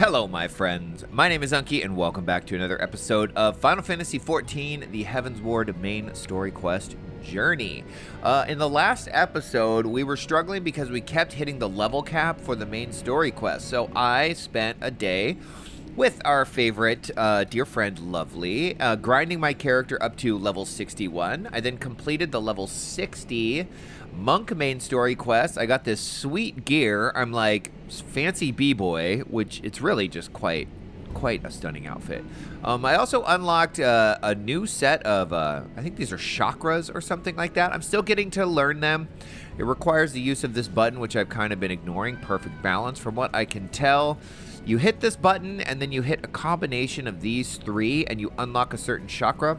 Hello, my friends. My name is Unky, and welcome back to another episode of Final Fantasy XIV, the Heavensward main story quest journey. In the last episode, we were struggling because we kept hitting the level cap for the main story quest. So I spent a day with our favorite dear friend Lovely, grinding my character up to level 61. I then completed the level 60 monk main story quest. I got this sweet gear. I'm like fancy b-boy, which it's really just quite a stunning outfit. I also unlocked a new set of I think these are chakras or something like that. I'm still getting to learn them. It requires the use of this button, which I've kind of been ignoring. Perfect balance from what I can tell. You hit this button and then you hit a combination of these three and you unlock a certain chakra.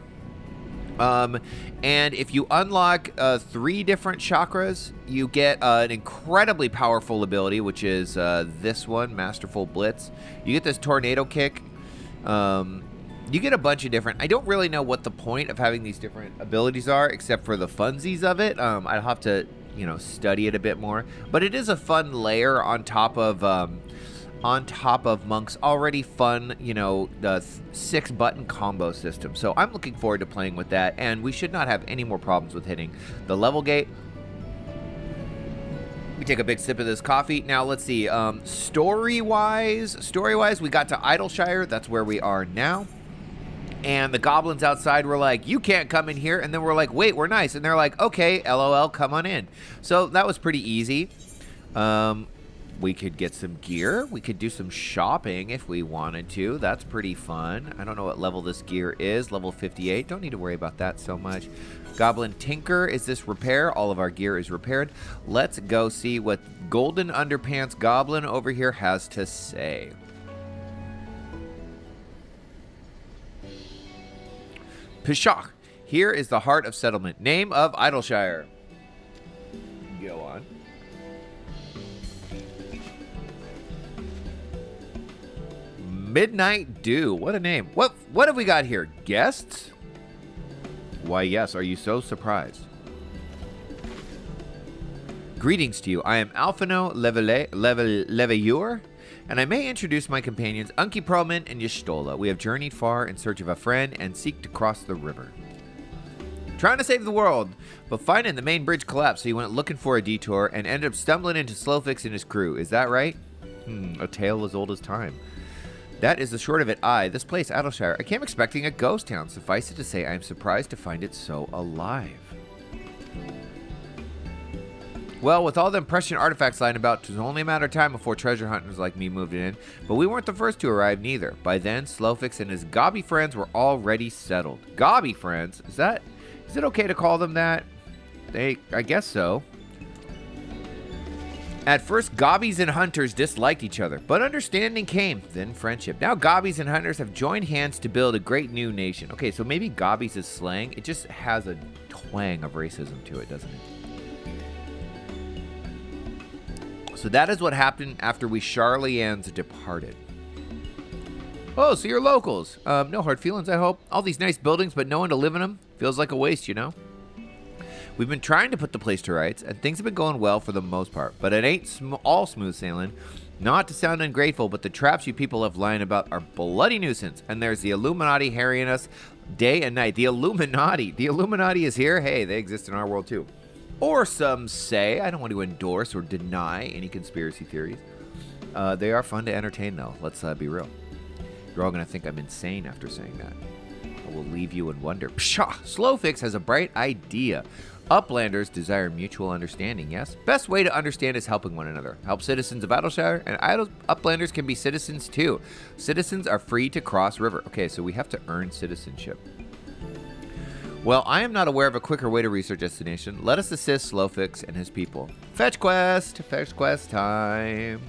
And if you unlock 3 different chakras, you get an incredibly powerful ability, which is this one, Masterful Blitz. You get this tornado kick. You get a bunch of different... I don't really know what the point of having these different abilities are, except for the funsies of it. I'd have to, study it a bit more. But it is a fun layer on top of Monk's already fun, the 6-button combo system. So I'm looking forward to playing with that, and we should not have any more problems with hitting the level gate. We take a big sip of this coffee. Now, let's see. Story-wise, we got to Idleshire. That's where we are now. And the goblins outside were like, you can't come in here. And then we're like, wait, we're nice. And they're like, okay, LOL, come on in. So that was pretty easy. We could get some gear. We could do some shopping if we wanted to. That's pretty fun. I don't know what level this gear is. Level 58. Don't need to worry about that so much. Goblin Tinker. Is this repair? All of our gear is repaired. Let's go see what Golden Underpants Goblin over here has to say. Pishach. Here is the heart of settlement. Name of Idleshire. Go on. Midnight Dew. What a name. What have we got here? Guests? Why, yes. Are you so surprised? Greetings to you. I am Alphino Leveyur, and I may introduce my companions Unky Perlman and Y'shtola. We have journeyed far in search of a friend and seek to cross the river. Trying to save the world, but finding the main bridge collapsed, so you went looking for a detour and ended up stumbling into Slowfix and his crew. Is that right? A tale as old as time. That is the short of it. This place, Idleshire, I came expecting a ghost town. Suffice it to say, I am surprised to find it so alive. Well, with all the impression artifacts lying about, it was only a matter of time before treasure hunters like me moved in. But we weren't the first to arrive, neither. By then, Slowfix and his gobby friends were already settled. Gobby friends? Is it okay to call them that? I guess so. At first, Gobbies and Hunters disliked each other, but understanding came, then friendship. Now Gobbies and Hunters have joined hands to build a great new nation. Okay, so maybe Gobbies is slang. It just has a twang of racism to it, doesn't it? So that is what happened after we Charlians departed. Oh, so you're locals. No hard feelings, I hope. All these nice buildings, but no one to live in them. Feels like a waste, We've been trying to put the place to rights, and things have been going well for the most part, but it ain't all smooth sailing. Not to sound ungrateful, but the traps you people have lying about are bloody nuisance, and there's the Illuminati harrying us day and night. The Illuminati is here. Hey, they exist in our world too. Or some say. I don't want to endorse or deny any conspiracy theories. They are fun to entertain, though. Let's be real. You're all going to think I'm insane after saying that. I will leave you in wonder. Pshaw! Slowfix has a bright idea. Uplanders desire mutual understanding, yes? Best way to understand is helping one another. Help citizens of Idleshire, and Uplanders can be citizens too. Citizens are free to cross river. Okay, so we have to earn citizenship. Well, I am not aware of a quicker way to reach our destination. Let us assist Slowfix and his people. Fetch quest! Fetch quest time!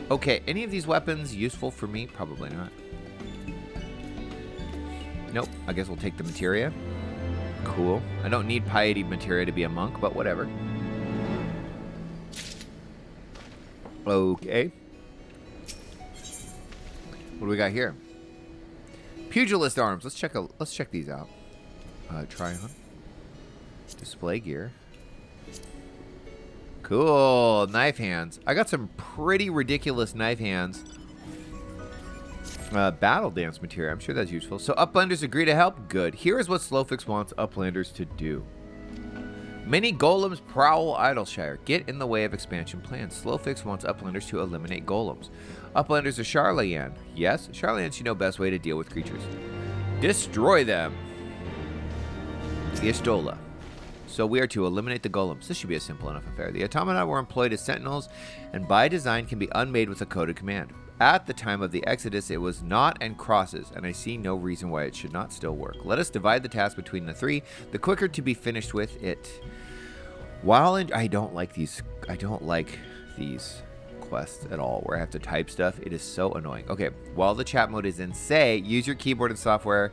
Okay, any of these weapons useful for me? Probably not. Nope, I guess we'll take the materia. Cool. I don't need piety materia to be a monk, but whatever. Okay. What do we got here? Pugilist arms. Let's check these out. Try on. Display gear. Cool. Knife hands. I got some pretty ridiculous knife hands. Battle dance material. I'm sure that's useful. So Uplanders agree to help? Good. Here is what Slowfix wants Uplanders to do. Many golems prowl Idleshire. Get in the way of expansion plans. Slowfix wants Uplanders to eliminate golems. Uplanders are Charlayan. Yes, Charlayan should know best way to deal with creatures. Destroy them. Istola. So we are to eliminate the golems. This should be a simple enough affair. The automata were employed as sentinels and by design can be unmade with a coded command. At the time of the Exodus, it was not and crosses, and I see no reason why it should not still work. Let us divide the task between the three, the quicker to be finished with it. I don't like these quests at all, where I have to type stuff. It is so annoying. Okay, while the chat mode is in, say, use your keyboard and software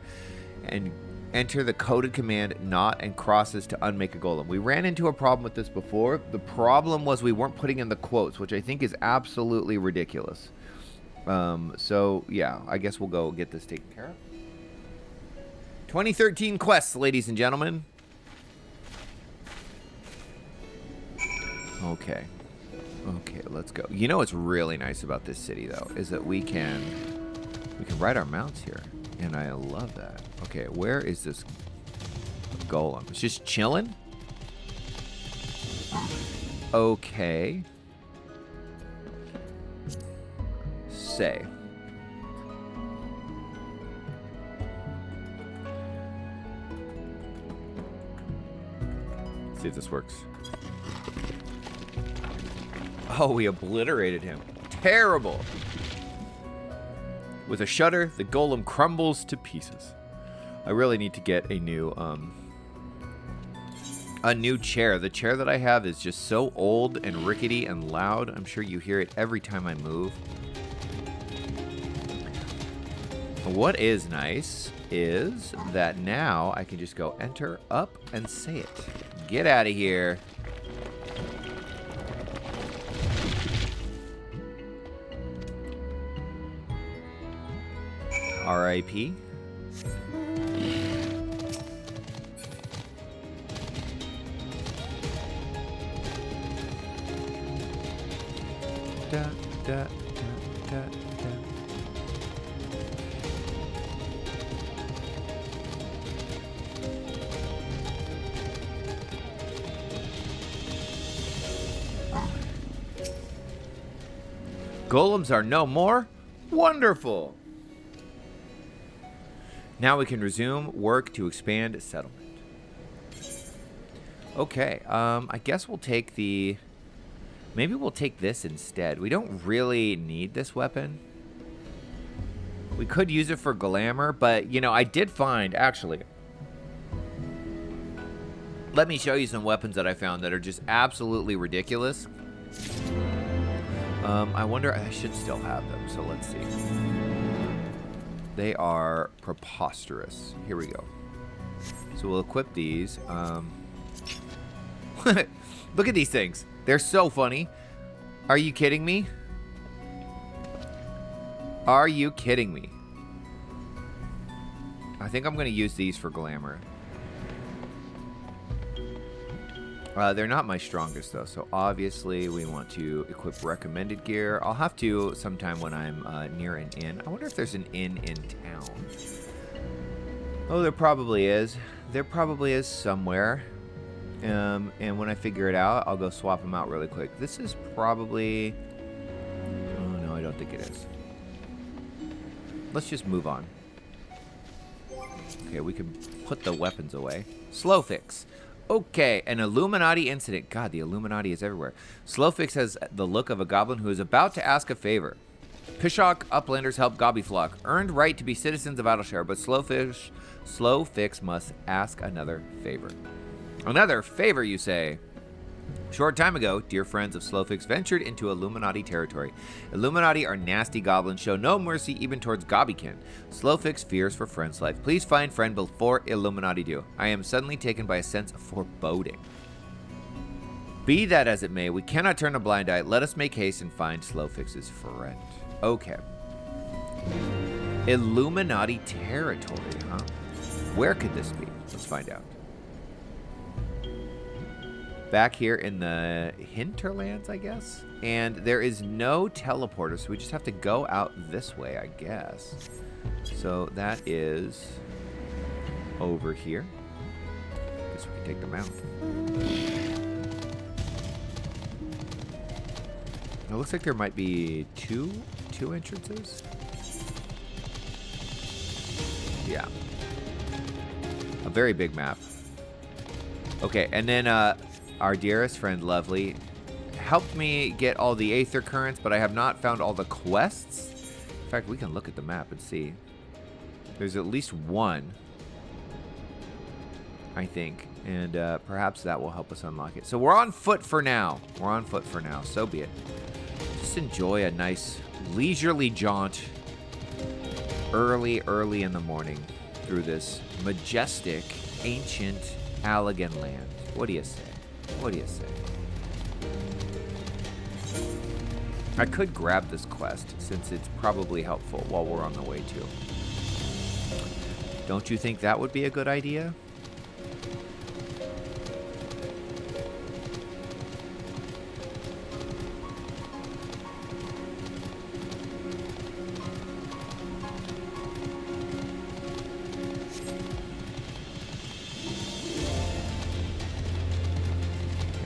and enter the coded command not and crosses to unmake a golem. We ran into a problem with this before. The problem was we weren't putting in the quotes, which I think is absolutely ridiculous. So, yeah, I guess we'll go get this taken care of. 2013 quests, ladies and gentlemen. Okay. Okay, let's go. You know what's really nice about this city, though, is that we can ride our mounts here, and I love that. Okay, where is this golem? It's just chilling? Okay. Say. See if this works. Oh, we obliterated him. Terrible. With a shudder, the golem crumbles to pieces. I really need to get a new chair. The chair that I have is just so old and rickety and loud. I'm sure you hear it every time I move. What is nice is that now I can just go enter up and say it. Get out of here. R.I.P. Da, da, da, da, da. Golems are no more? Wonderful! Now we can resume work to expand settlement. Okay, I guess we'll take the... Maybe we'll take this instead. We don't really need this weapon. We could use it for glamour, but, you know, I did find, actually... Let me show you some weapons that I found that are just absolutely ridiculous. I wonder, I should still have them, so let's see. They are preposterous. Here we go. So we'll equip these. Look at these things. They're so funny. Are you kidding me? Are you kidding me? I think I'm going to use these for glamour. They're not my strongest, though, so obviously we want to equip recommended gear. I'll have to sometime when I'm near an inn. I wonder if there's an inn in town. Oh, there probably is. There probably is somewhere. And when I figure it out, I'll go swap them out really quick. This is probably... Oh, no, I don't think it is. Let's just move on. Okay, we can put the weapons away. Slow fix. Okay, an Illuminati incident. God, the Illuminati is everywhere. Slowfix has the look of a goblin who is about to ask a favor. Pishok Uplanders help Gobbyflock. Earned right to be citizens of Idleshire, but Slowfix must ask another favor. Another favor, you say? Short time ago, dear friends of Slowfix ventured into Illuminati territory. Illuminati are nasty goblins, show no mercy even towards Gobbykin. Slowfix fears for friend's life. Please find friend before Illuminati do. I am suddenly taken by a sense of foreboding. Be that as it may, we cannot turn a blind eye. Let us make haste and find Slowfix's friend. Okay. Illuminati territory, huh? Where could this be? Let's find out. back here in the hinterlands, I guess. And there is no teleporter, so we just have to go out this way, I guess. So that is over here. Guess we can take them out. It looks like there might be two entrances. Yeah. A very big map. Okay, and then our dearest friend, Lovely, helped me get all the Aether Currents, but I have not found all the quests. In fact, we can look at the map and see. There's at least one, I think, and perhaps that will help us unlock it. So we're on foot for now. We're on foot for now. So be it. Just enjoy a nice leisurely jaunt early in the morning through this majestic, ancient Allegan land. What do you say? What do you say? I could grab this quest since it's probably helpful while we're on the way too. Don't you think that would be a good idea?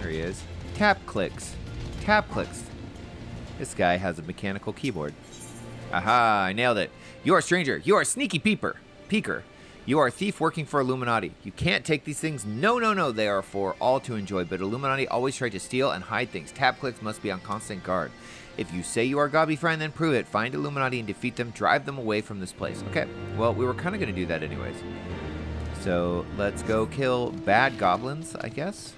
There he is. Tap clicks. Tap clicks. This guy has a mechanical keyboard. Aha, I nailed it. You are a stranger. You are a sneaky peeker. You are a thief working for Illuminati. You can't take these things. No, no, no. They are for all to enjoy, but Illuminati always try to steal and hide things. Tab clicks must be on constant guard. If you say you are Gobby friend, then prove it. Find Illuminati and defeat them. Drive them away from this place. Okay, well, we were kind of going to do that anyways. So let's go kill bad goblins, I guess.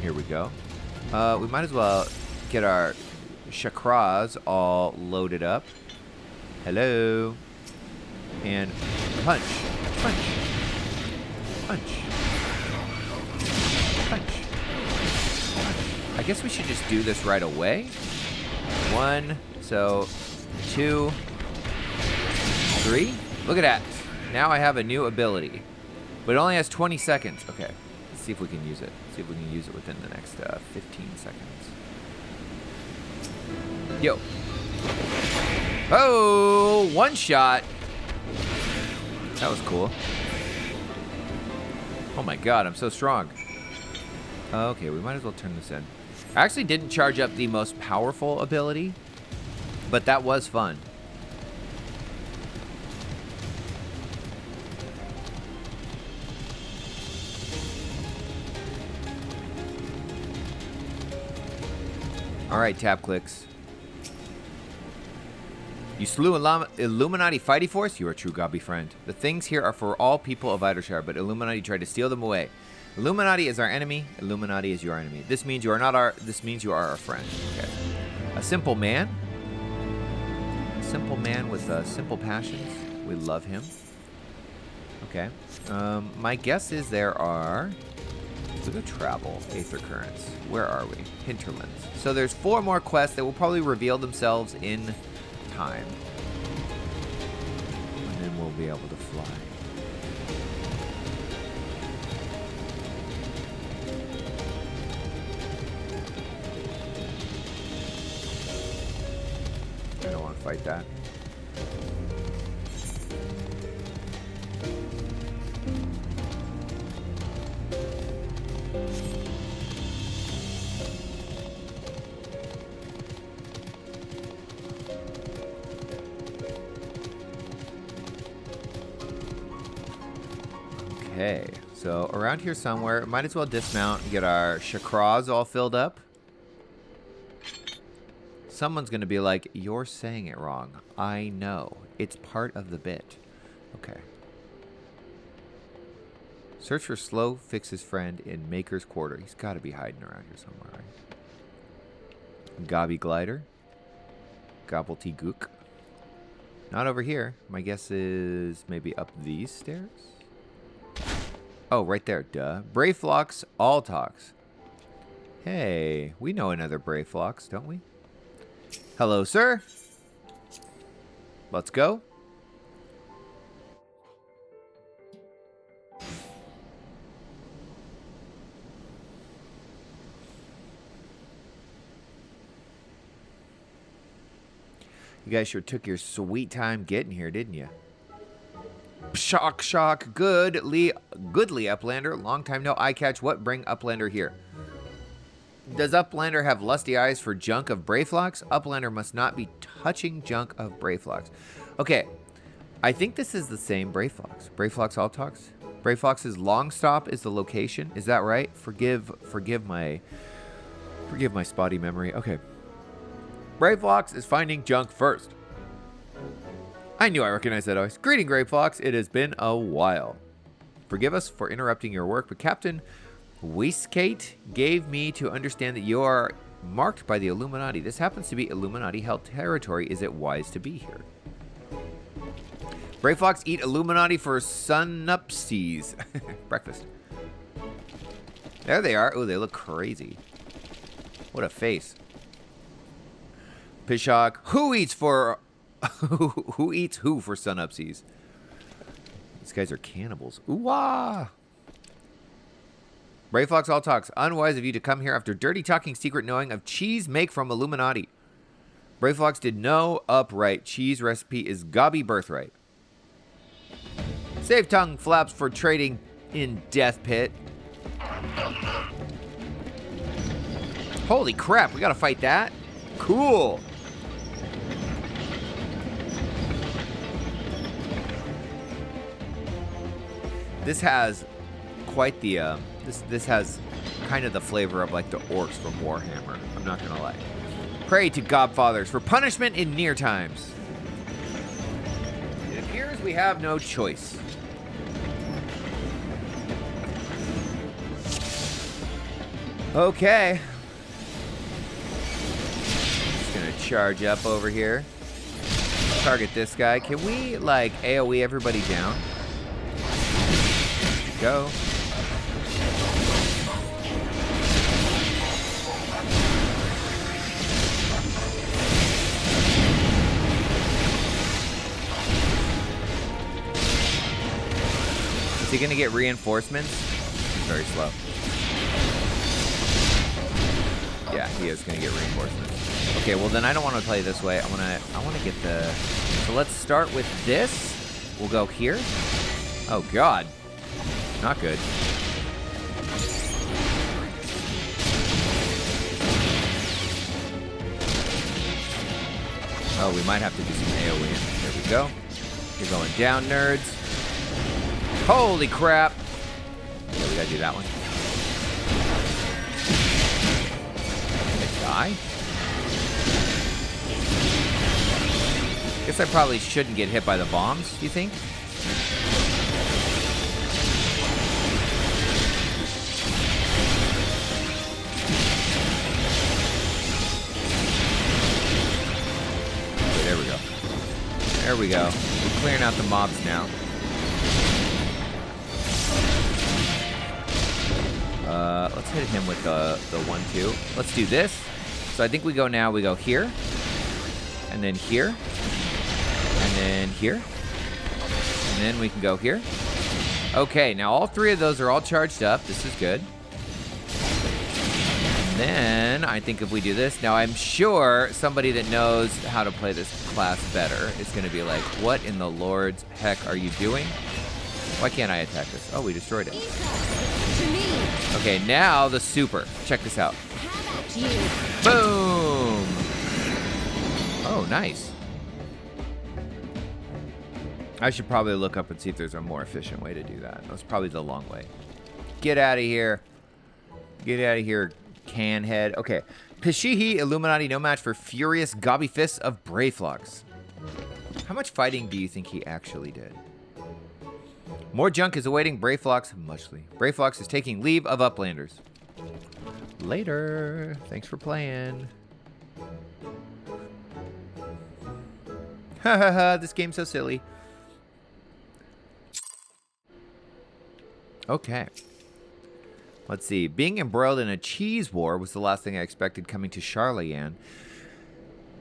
Here we go. We might as well get our chakras all loaded up. Hello. And punch. Punch. Punch. Punch. Punch. I guess we should just do this right away. 1, so 2, 3. Look at that. Now I have a new ability. But it only has 20 seconds. Okay. Let's see if we can use it. See if we can use it within the next 15 seconds. Yo. Oh, one shot. That was cool. Oh my god, I'm so strong. Okay, we might as well turn this in. I actually didn't charge up the most powerful ability, but that was fun. All right, tap clicks. You slew Illuminati fighting force? You are a true Gobby friend. The things here are for all people of Eidershire, but Illuminati tried to steal them away. Illuminati is our enemy. Illuminati is your enemy. This means you are not our. This means you are our friend. Okay. A simple man. A simple man with simple passions. We love him. Okay. My guess is there are. Let's go travel. Aether Currents. Where are we? Hinterlands. So there's 4 more quests that will probably reveal themselves in time. And then we'll be able to fly. I don't want to fight that. Okay, so around here somewhere, might as well dismount and get our chakras all filled up. Someone's going to be like, you're saying it wrong. I know. It's part of the bit. Okay. Search for Slow Fix's friend in Maker's Quarter. He's got to be hiding around here somewhere, right? Gobby Glider. Gobbledygook. Not over here. My guess is maybe up these stairs? Oh, right there, duh. Brayflox all talks. Hey, we know another Brayflox, don't we? Hello, sir. Let's go. You guys sure took your sweet time getting here, didn't you? Shock, shock, goodly Uplander. Long time no eye catch. What bring Uplander here? Does Uplander have lusty eyes for junk of Brayflox? Uplander must not be touching junk of Brayflox. Okay, I think this is the same Brayflox. Brayflox all talks. Brayflox's long stop is the location. Is that right? Forgive my spotty memory. Okay. Brayflox is finding junk first. I knew I recognized that voice. Greeting, Brayflox. It has been a while. Forgive us for interrupting your work, but Captain Whiskate gave me to understand that you are marked by the Illuminati. This happens to be Illuminati-held territory. Is it wise to be here? Brayflox eat Illuminati for sunupsies. Breakfast. There they are. Oh, they look crazy. What a face. Pishok. Who eats for sunupsies? These guys are cannibals. Ooh-wah! Brayflox all talks. Unwise of you to come here after dirty talking secret knowing of cheese make from Illuminati. Brayflox did no upright. Cheese recipe is gobby birthright. Save tongue flaps for trading in Death Pit. Holy crap, we gotta fight that? Cool. This has quite the, this has kind of the flavor of like the orcs from Warhammer. I'm not gonna lie. Pray to Godfathers for punishment in near times. It appears we have no choice. Okay. Just gonna charge up over here. Target this guy. Can we, like, AoE everybody down? Go. Is he gonna get reinforcements? He's very slow. Yeah, he is gonna get reinforcements. Okay, well then I don't want to play this way. I want to get the. So let's start with this. We'll go here. Oh God, not good. Oh, we might have to do some AoE. There we go. You're going down, nerds. Holy crap! Yeah, we gotta do that one. Die? Guess I probably shouldn't get hit by the bombs, do you think? Okay, there we go. There we go. We're clearing out the mobs now. Let's hit him with the 1-2. Let's do this. So I think we go now, we go here, and then here, and then here, and then we can go here. Okay, now all three of those are all charged up. This is good. And then I think if we do this, now I'm sure somebody that knows how to play this class better is going to be like, what in the Lord's heck are you doing? Why can't I attack this? Oh, we destroyed it. Okay, now the super. Check this out. Boom! Oh, nice. I should probably look up and see if there's a more efficient way to do that. That's probably the long way. Get out of here. Get out of here, canhead. Okay. Pishihi Illuminati no match for furious gobby fists of Brayflox. How much fighting do you think he actually did? More junk is awaiting Brayflox muchly. Brayflox is taking leave of Uplanders. Later. Thanks for playing. Ha ha ha, this game's so silly. Okay. Let's see. Being embroiled in a cheese war was the last thing I expected coming to Charlian.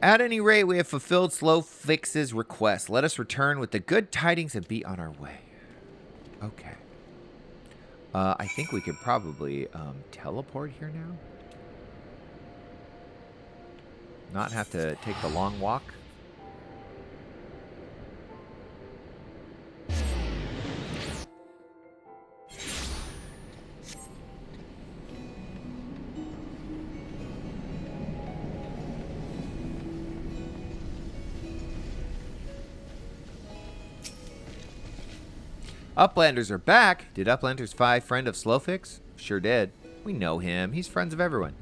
At any rate, we have fulfilled Slow Fix's request. Let us return with the good tidings and be on our way. Okay. I think we could probably teleport here now. Not have to take the long walk. Uplanders are back. Did Uplanders 5 friend of Slowfix? Sure did. We know him. He's friends of everyone.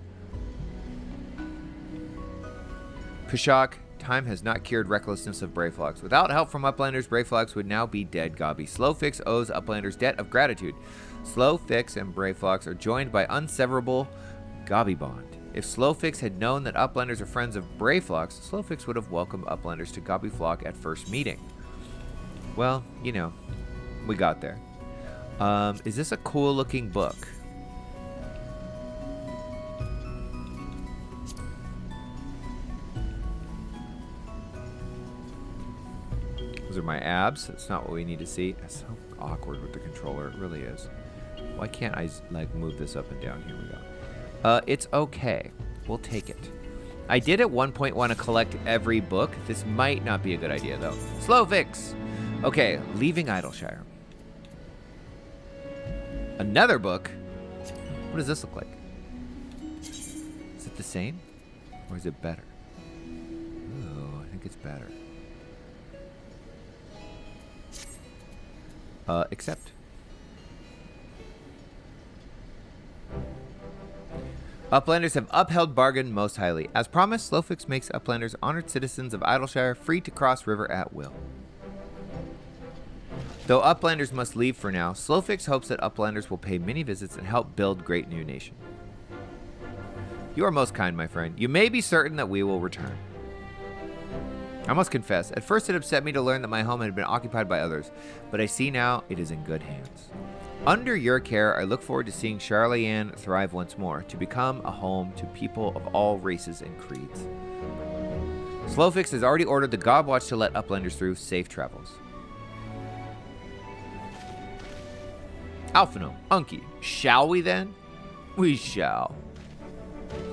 Kushak, time has not cured recklessness of Brayflox. Without help from Uplanders, Brayflox would now be dead, Gobby. Slowfix owes Uplanders debt of gratitude. Slowfix and Brayflox are joined by unseverable Gobby bond. If Slowfix had known that Uplanders are friends of Brayflox, Slowfix would have welcomed Uplanders to Gobbyflock at first meeting. Well, you know, we got there. Is this a cool looking book? Those are my abs. That's not what we need to see. That's so awkward with the controller. It really is. Why can't I like move this up and down? Here we go. It's okay. We'll take it. I did at one point want to collect every book. This might not be a good idea though. Slowfix. Okay, leaving Idleshire. Another book? What does this look like? Is it the same? Or is it better? Oh, I think it's better. Accept. Uplanders have upheld bargain most highly. As promised, Slowfix makes Uplanders honored citizens of Idleshire free to cross river at will. Though Uplanders must leave for now, Slowfix hopes that Uplanders will pay many visits and help build great new nation. You are most kind, my friend. You may be certain that we will return. I must confess, at first it upset me to learn that my home had been occupied by others, but I see now it is in good hands. Under your care, I look forward to seeing Charlianne thrive once more, to become a home to people of all races and creeds. Slowfix has already ordered the Godwatch to let Uplanders through. Safe travels. Alphino, Unky, shall we then? We shall.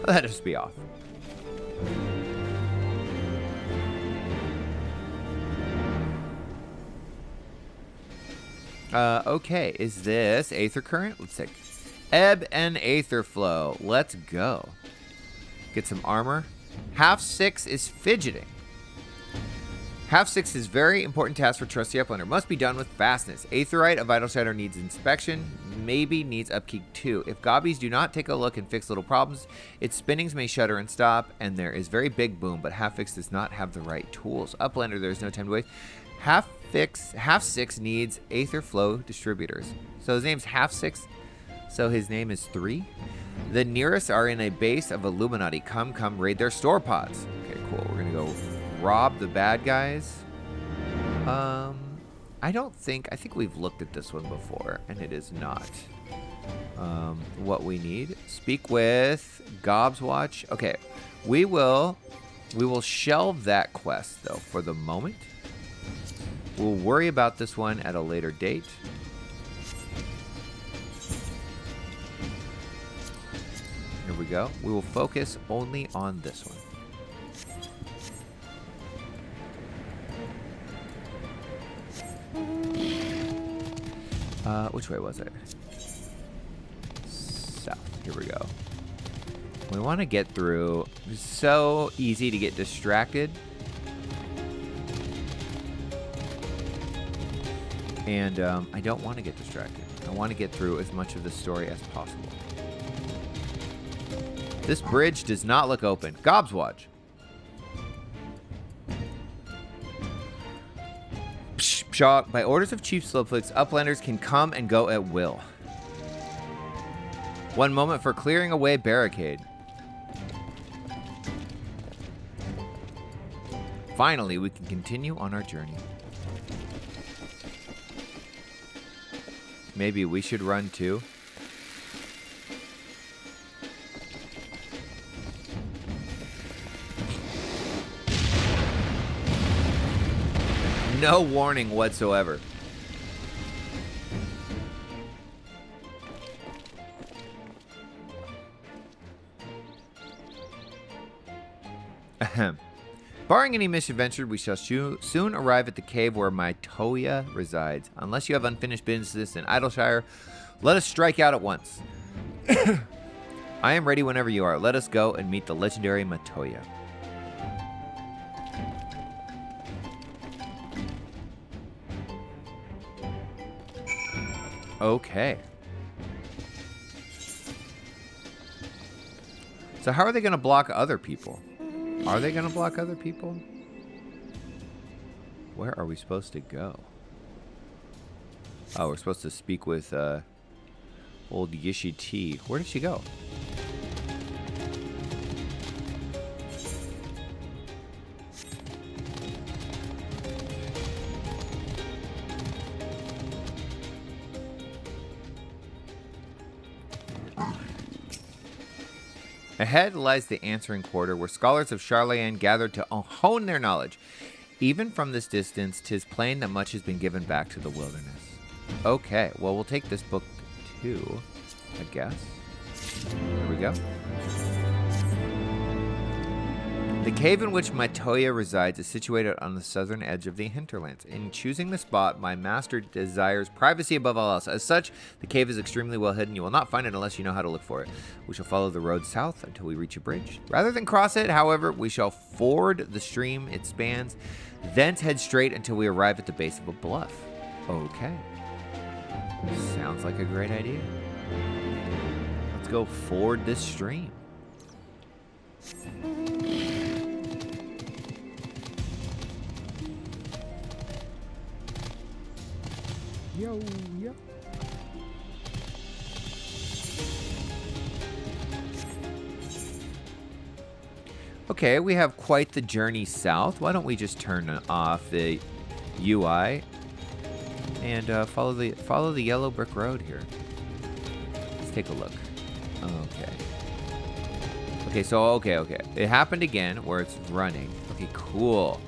Let us be off. Okay, is this Aether Current? Let's take Ebb and Aether Flow. Let's go. Get some armor. Half 6 is fidgeting. Half 6 is very important task for Trusty Uplander. Must be done with fastness. Aetherite of Vital Shadow needs inspection. Maybe needs upkeep too. If Gobbies do not take a look and fix little problems, its spinnings may shudder and stop, and there is very big boom, but Half 6 does not have the right tools. Uplander, there's no time to waste. Half 6 needs Aether Flow distributors. So his name's Half 6. So his name is 3. The nearest are in a base of Illuminati. Come raid their store pods. Okay, cool. We're gonna go rob the bad guys. I think we've looked at this one before, and it is not what we need. Speak with Gob's Watch. Okay, we will shelve that quest though for the moment. We'll worry about this one at a later date. Here we go. We will focus only on this one. Which way was it? South. Here we go. We want to get through. It's so easy to get distracted. And I don't want to get distracted. I want to get through as much of the story as possible. This bridge does not look open. Gob's Watch. Pshaw. By orders of Chief Slowfix, Uplanders can come and go at will. One moment for clearing away barricade. Finally, we can continue on our journey. Maybe we should run too. No warning whatsoever. Ahem. Barring any misadventure, we shall soon arrive at the cave where Mitoya resides. Unless you have unfinished business in Idleshire, let us strike out at once. I am ready whenever you are. Let us go and meet the legendary Mitoya. Okay. So how are they going to block other people? Are they going to block other people? Where are we supposed to go? Oh, we're supposed to speak with old Yishi T. Where did she go? Ahead lies the answering quarter, where scholars of Charlayan gathered to hone their knowledge. Even from this distance, 'tis plain that much has been given back to the wilderness. Okay, well, we'll take this book too, I guess. There we go. The cave in which Matoya resides is situated on the southern edge of the hinterlands. In choosing the spot, my master desires privacy above all else. As such, the cave is extremely well hidden. You will not find it unless you know how to look for it. We shall follow the road south until we reach a bridge. Rather than cross it, however, we shall ford the stream it spans, thence head straight until we arrive at the base of a bluff. Okay. Sounds like a great idea. Let's go ford this stream. Yo. Okay, we have quite the journey south. Why don't we just turn off the UI and follow the yellow brick road here? Let's take a look. Okay, so okay. It happened again where it's running. Okay, cool.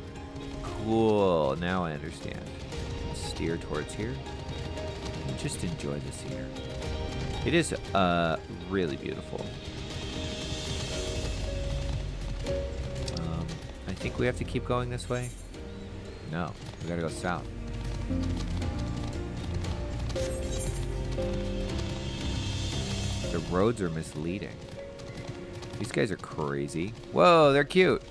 Now I understand. Steer towards here. And just enjoy the scenery. It is really beautiful. I think we have to keep going this way. No, we gotta go south. The roads are misleading. These guys are crazy. Whoa, they're cute.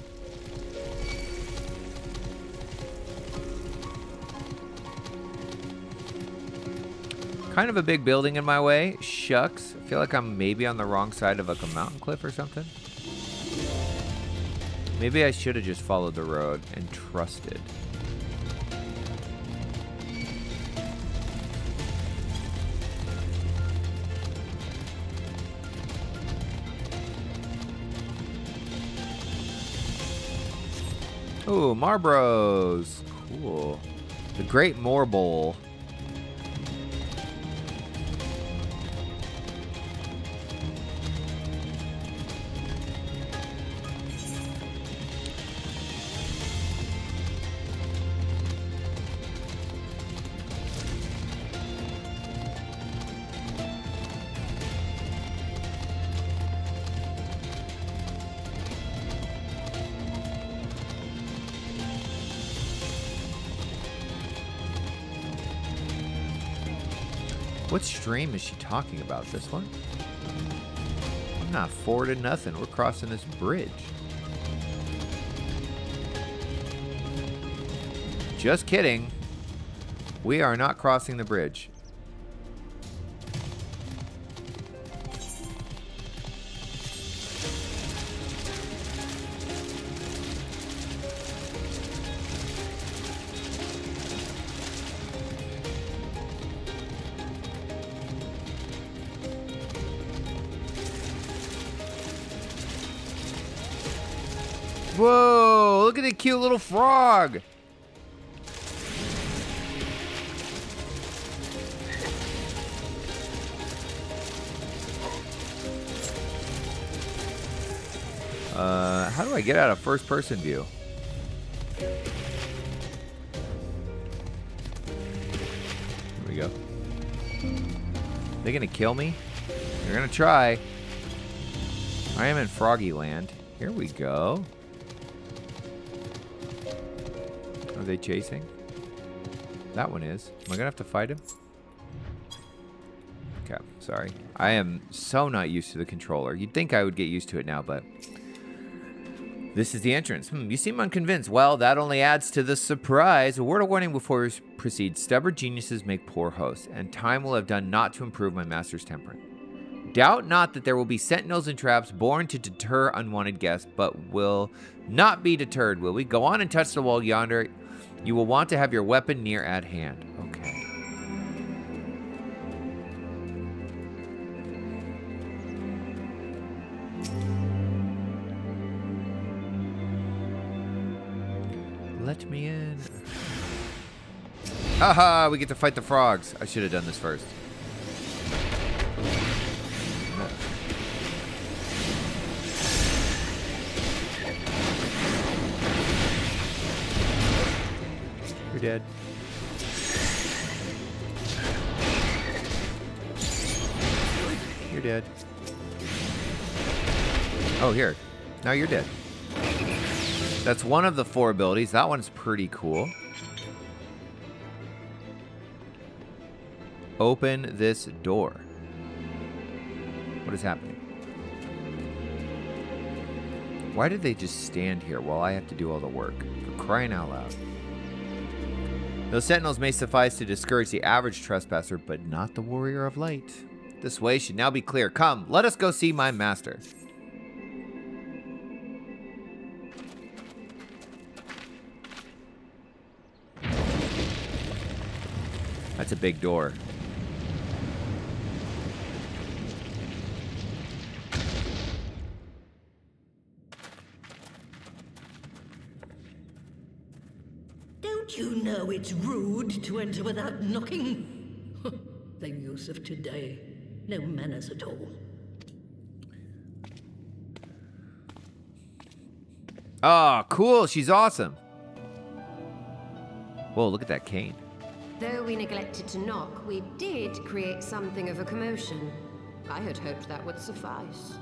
Kind of a big building in my way. Shucks. I feel like I'm maybe on the wrong side of like a mountain cliff or something. Maybe I should have just followed the road and trusted. Ooh, Marbros. Cool. The Great Moor Bowl. What stream is she talking about? This one? I'm not fording nothing. We're crossing this bridge. Just kidding. We are not crossing the bridge. Whoa, look at the cute little frog. How do I get out of first person view? Here we go. They gonna kill me? They're gonna try. I am in Froggy Land. Here we go. Are they chasing? That one is. Am I gonna have to fight him? Okay, sorry. I am so not used to the controller. You'd think I would get used to it now, but This is the entrance. You seem unconvinced. Well, that only adds to the surprise. A word of warning before we proceed. Stubborn geniuses make poor hosts, and time will have done naught to improve my master's temper. Doubt not that there will be sentinels and traps born to deter unwanted guests, but will not be deterred, will we? Go on and touch the wall yonder. You will want to have your weapon near at hand. Okay. Let me in. Haha, we get to fight the frogs. I should have done this first. You're dead. You're dead. Oh, here. Now you're dead. That's one of the 4 abilities. That one's pretty cool. Open this door. What is happening? Why did they just stand here while I have to do all the work? For crying out loud. Those sentinels may suffice to discourage the average trespasser, but not the warrior of light. This way should now be clear. Come, let us go see my master. That's a big door. Don't you know it's rude to enter without knocking? The youth of today. No manners at all. Oh, cool. She's awesome. Whoa, look at that cane. Though we neglected to knock, we did create something of a commotion. I had hoped that would suffice.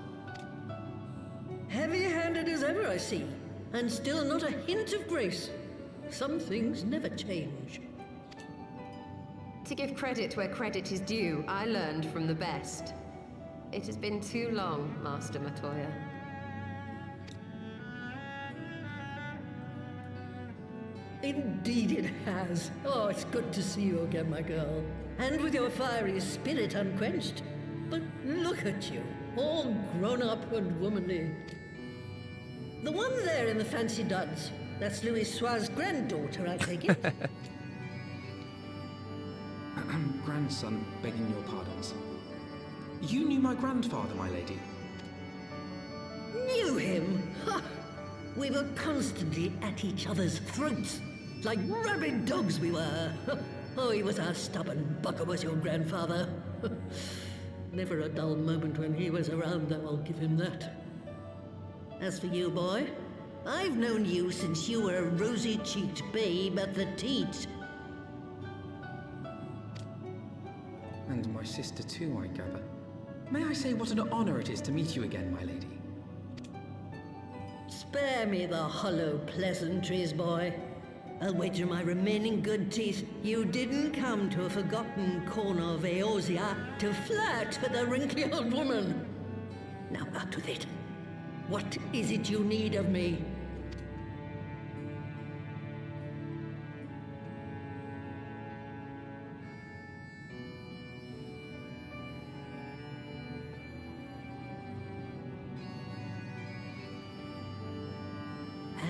Heavy-handed as ever, I see. And still not a hint of grace. Some things never change. To give credit where credit is due, I learned from the best. It has been too long, Master Matoya. Indeed it has. Oh, it's good to see you again, my girl. And with your fiery spirit unquenched. But look at you, all grown up and womanly. The one there in the fancy duds, that's Louis Soir's granddaughter, I take it. Grandson, begging your pardons. You knew my grandfather, my lady. Knew him? Ha! We were constantly at each other's throats. Like rabid dogs we were. Oh, he was a stubborn bucker, was your grandfather. Never a dull moment when he was around, though, I'll give him that. As for you, boy, I've known you since you were a rosy-cheeked babe at the teat. And my sister too, I gather. May I say what an honor it is to meet you again, my lady? Spare me the hollow pleasantries, boy. I'll wager my remaining good teeth you didn't come to a forgotten corner of Eorzea to flirt with a wrinkly old woman. Now out with it. What is it you need of me?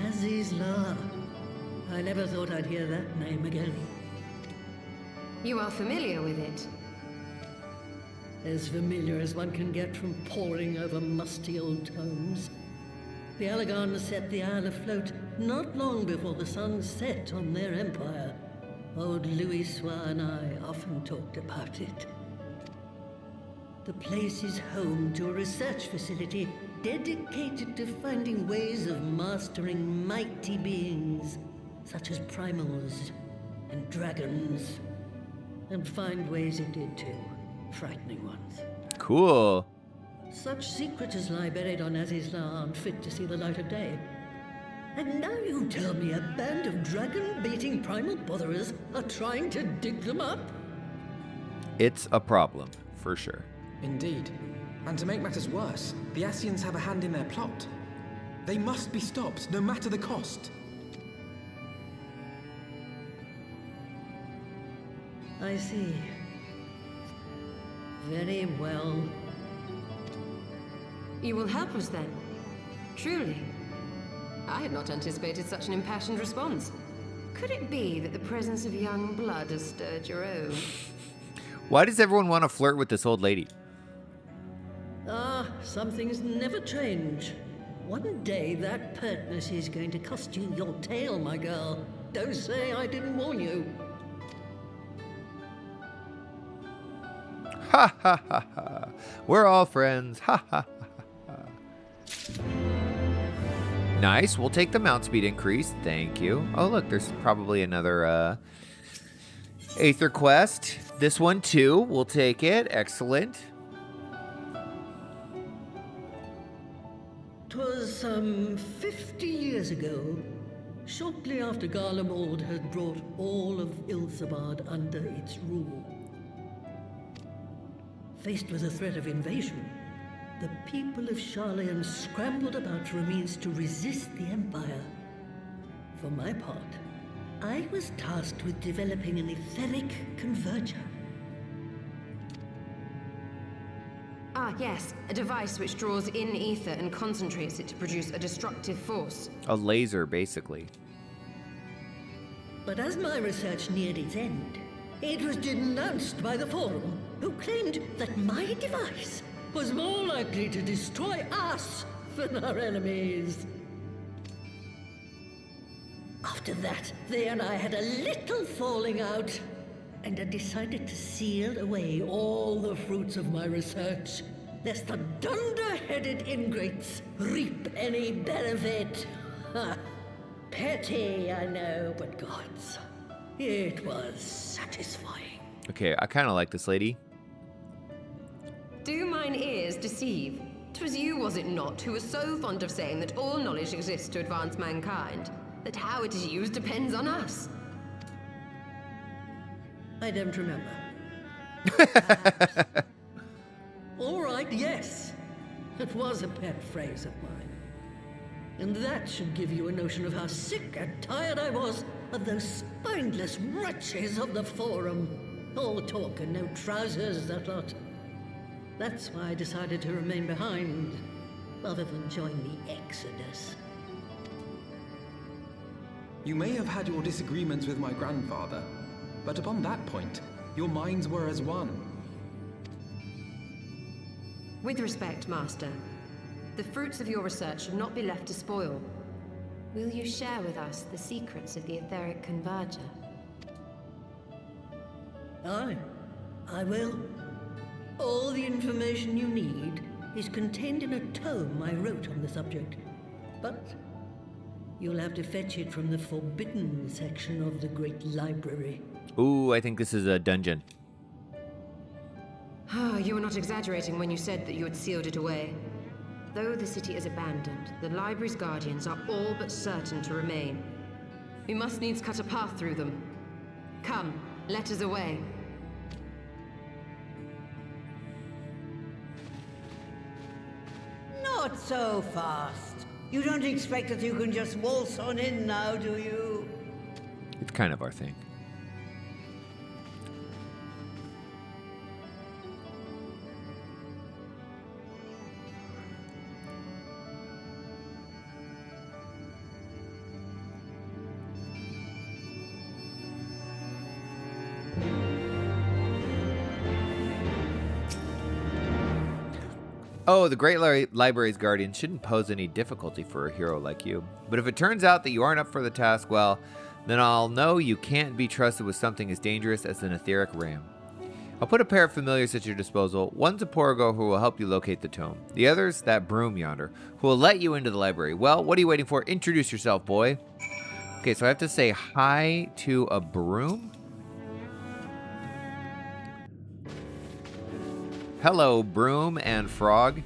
Azizla. I never thought I'd hear that name again. You are familiar with it? As familiar as one can get from poring over musty old tomes. The Allagans set the Isle afloat not long before the sun set on their empire. Old Louis Soir and I often talked about it. The place is home to a research facility dedicated to finding ways of mastering mighty beings, such as primals and dragons. And find ways it did too. Frightening ones. Cool. Such secrets as lie buried on Azizla aren't fit to see the light of day. And now you tell me a band of dragon-baiting primal botherers are trying to dig them up? It's a problem, for sure. Indeed. And to make matters worse, the Ascians have a hand in their plot. They must be stopped, no matter the cost. I see. Very well. You will help us then? Truly? I had not anticipated such an impassioned response. Could it be that the presence of young blood has stirred your own? Why does everyone want to flirt with this old lady? Ah, some things never change. One day that pertness is going to cost you your tail, my girl. Don't say I didn't warn you. Ha ha ha ha. We're all friends. Ha ha ha ha. Nice. We'll take the mount speed increase. Thank you. Oh, look, there's probably another Aether quest. This one too. We'll take it. Excellent. 'Twas 50 years ago, shortly after Garlemald had brought all of Ilsabard under its rule. Faced with the threat of invasion, the people of Sharlayan scrambled about for a means to resist the Empire. For my part, I was tasked with developing an etheric converger. Ah, yes. A device which draws in ether and concentrates it to produce a destructive force. A laser, basically. But as my research neared its end, it was denounced by the Forum, who claimed that my device was more likely to destroy us than our enemies. After that, they and I had a little falling out, and I decided to seal away all the fruits of my research, lest the dunder-headed ingrates reap any benefit. Ha! Petty, I know, but gods, it was satisfying. Okay, I kind of like this lady. Do mine ears deceive? 'Twas you, was it not, who was so fond of saying that all knowledge exists to advance mankind, that how it is used depends on us? I don't remember. All right, yes. It was a pet phrase of mine. And that should give you a notion of how sick and tired I was of those spineless wretches of the Forum. All talk and no trousers, that lot. That's why I decided to remain behind, rather than join the Exodus. You may have had your disagreements with my grandfather, but upon that point, your minds were as one. With respect, Master, the fruits of your research should not be left to spoil. Will you share with us the secrets of the etheric converger? Aye, I will. All the information you need is contained in a tome I wrote on the subject. But you'll have to fetch it from the forbidden section of the Great Library. Ooh, I think this is a dungeon. You were not exaggerating when you said that you had sealed it away. Though the city is abandoned, the library's guardians are all but certain to remain. We must needs cut a path through them. Come, let us away. Not so fast. You don't expect that you can just waltz on in now, do you? It's kind of our thing. Oh, the Great Library's guardian shouldn't pose any difficulty for a hero like you. But if it turns out that you aren't up for the task, well, then I'll know you can't be trusted with something as dangerous as an etheric ram. I'll put a pair of familiars at your disposal. One's a Porgo who will help you locate the tome. The other's that broom yonder, who will let you into the library. Well, what are you waiting for? Introduce yourself, boy. Okay, so I have to say hi to a broom? Hello, Broom and Frog.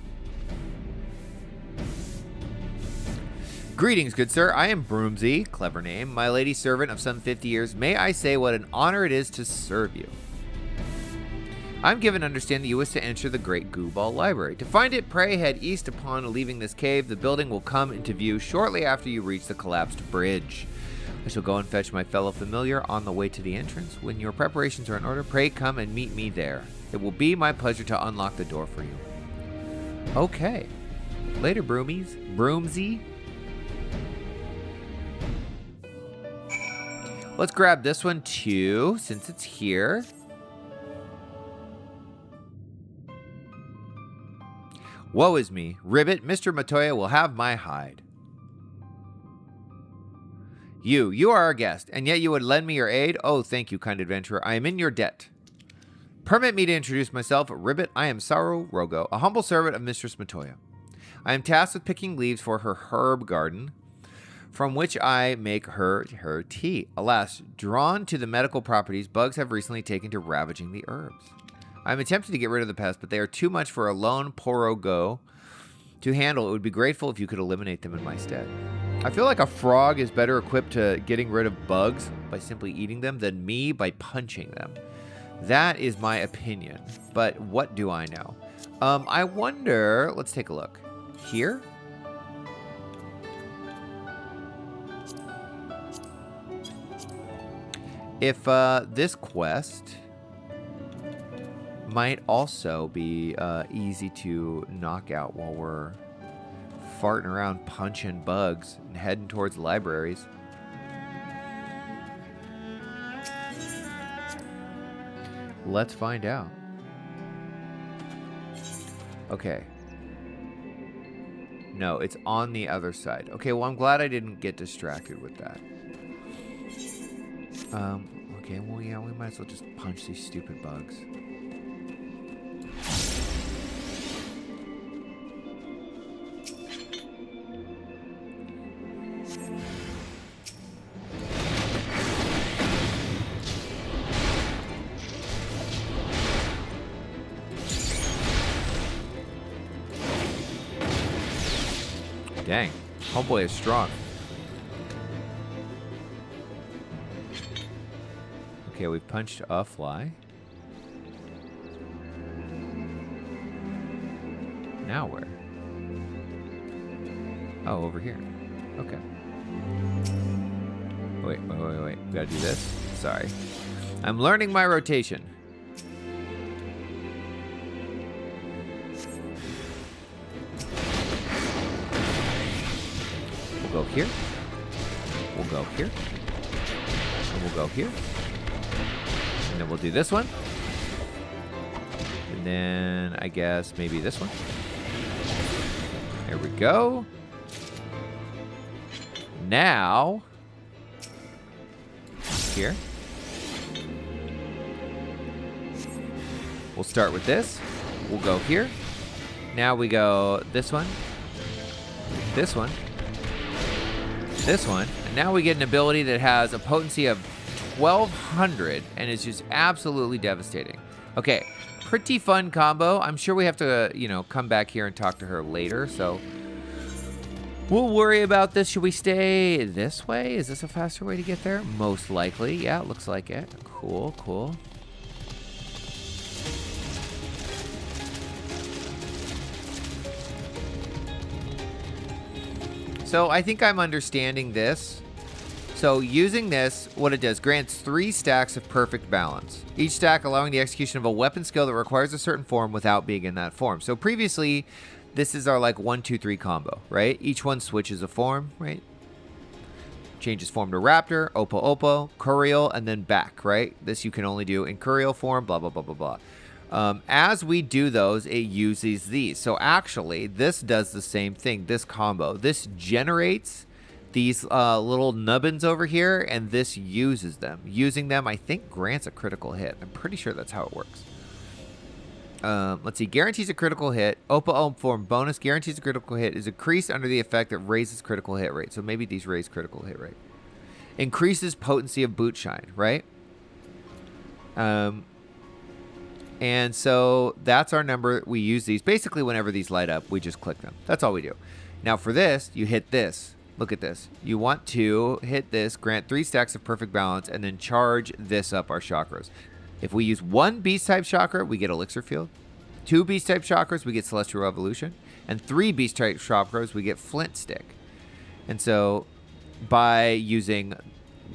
Greetings, good sir. I am Broomsy, clever name, my lady servant of some 50 years. May I say what an honor it is to serve you. I'm given understanding you wish to enter the Great Goo Ball Library. To find it, pray head east upon leaving this cave. The building will come into view shortly after you reach the collapsed bridge. I shall go and fetch my fellow familiar on the way to the entrance. When your preparations are in order, pray come and meet me there. It will be my pleasure to unlock the door for you. Okay. Later, Broomies. Broomsy. Let's grab this one too, since it's here. Woe is me. Ribbit, Mr. Matoya will have my hide. You are our guest, and yet you would lend me your aid? Oh, thank you, kind adventurer. I am in your debt. Permit me to introduce myself. Ribbit, I am Saru Rogo, a humble servant of Mistress Matoya. I am tasked with picking leaves for her herb garden, from which I make her tea. Alas, drawn to the medical properties, bugs have recently taken to ravaging the herbs. I'm attempting to get rid of the pests, but they are too much for a lone Porogo to handle. It would be grateful if you could eliminate them in my stead. I feel like a frog is better equipped to getting rid of bugs by simply eating them than me by punching them. That is my opinion, but what do I know? I wonder, let's take a look. Here? If this quest might also be easy to knock out while we're farting around punching bugs and heading towards libraries. Let's find out. Okay. No, it's on the other side. Okay, well, I'm glad I didn't get distracted with that. Okay, well, yeah, we might as well just punch these stupid bugs. Dang, homeboy is strong. Okay, we've punched a fly. Now where? Oh, over here. Okay. Wait. We gotta do this. Sorry. I'm learning my rotation. We'll go here. We'll go here. And we'll go here. And then we'll do this one. And then I guess maybe this one. There we go. Now, here. We'll start with this. We'll go here. Now we go this one. This one. This one. And now we get an ability that has a potency of 1200 and is just absolutely devastating. Okay, pretty fun combo. I'm sure we have to, come back here and talk to her later, so we'll worry about this. Should we stay this way? Is this a faster way to get there? Most likely. Yeah, it looks like it. Cool, cool. So I think I'm understanding this. So using this, what it does, grants 3 stacks of perfect balance. Each stack allowing the execution of a weapon skill that requires a certain form without being in that form. So previously, this is our 1, 2, 3 combo, right? Each one switches a form, right? Changes form to Raptor, Oppo, Curial, and then back, right? This you can only do in Curial form, blah, blah, blah, blah, blah. As we do those, it uses these. So actually, this does the same thing, this combo. This generates these little nubbins over here, and this uses them. Using them, I think, grants a critical hit. I'm pretty sure that's how it works. Let's see. Guarantees a critical hit. Oppo form bonus guarantees a critical hit is increased under the effect that raises critical hit rate. So maybe these raise critical hit rate. Increases potency of boot shine, right? And so that's our number. We use these. Basically, whenever these light up, we just click them. That's all we do. Now for this, you hit this. Look at this. You want to hit this, grant 3 stacks of perfect balance, and then charge this up our chakras. If we use 1 Beast-type chakra, we get Elixir Field. 2 Beast-type chakras, we get Celestial Revolution. And 3 Beast-type chakras, we get Flint Stick. And so, by using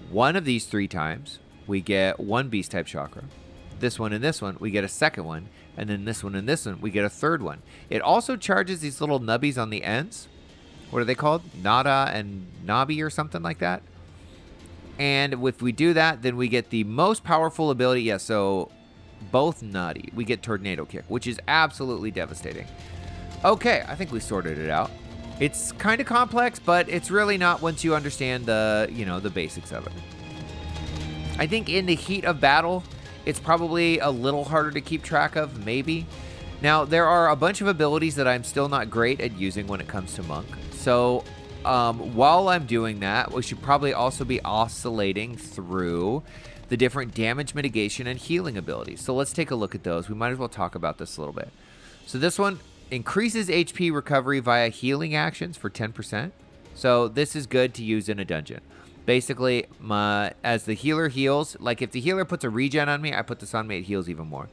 one of these 3 times, we get 1 Beast-type chakra. This one and this one, we get a second one. And then this one and this one, we get a third one. It also charges these little nubbies on the ends. What are they called? Nada and Nabi or something like that. And if we do that, then we get the most powerful ability. Yeah, so both nutty. We get Tornado Kick, which is absolutely devastating. Okay, I think we sorted it out. It's kind of complex, but it's really not once you understand the, the basics of it. I think in the heat of battle, it's probably a little harder to keep track of, maybe. Now, there are a bunch of abilities that I'm still not great at using when it comes to Monk. So, while I'm doing that, we should probably also be oscillating through the different damage mitigation and healing abilities. So let's take a look at those. We might as well talk about this a little bit. So this one increases HP recovery via healing actions for 10%. So this is good to use in a dungeon. Basically, as the healer heals, like if the healer puts a regen on me, I put this on me, it heals even more.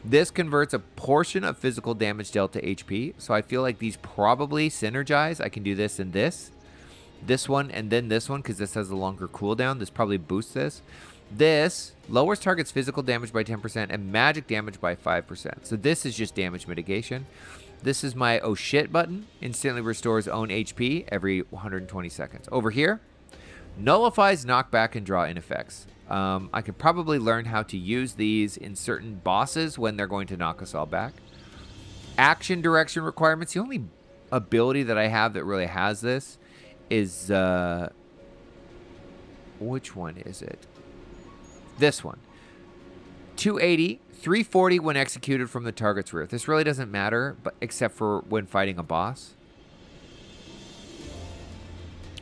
This converts a portion of physical damage dealt to HP, so I feel like these probably synergize. I can do this and this one, and then this one, because this has a longer cooldown. This probably boosts this. This lowers target's physical damage by 10% and magic damage by 5%. So this is just damage mitigation. This is my oh shit button. Instantly restores own HP every 120 seconds. Over here, nullifies knockback and draw-in effects. I could probably learn how to use these in certain bosses when they're going to knock us all back. Action direction requirements. The only ability that I have that really has this is... which one is it? This one. 280, 340 when executed from the target's rear. This really doesn't matter, but except for when fighting a boss.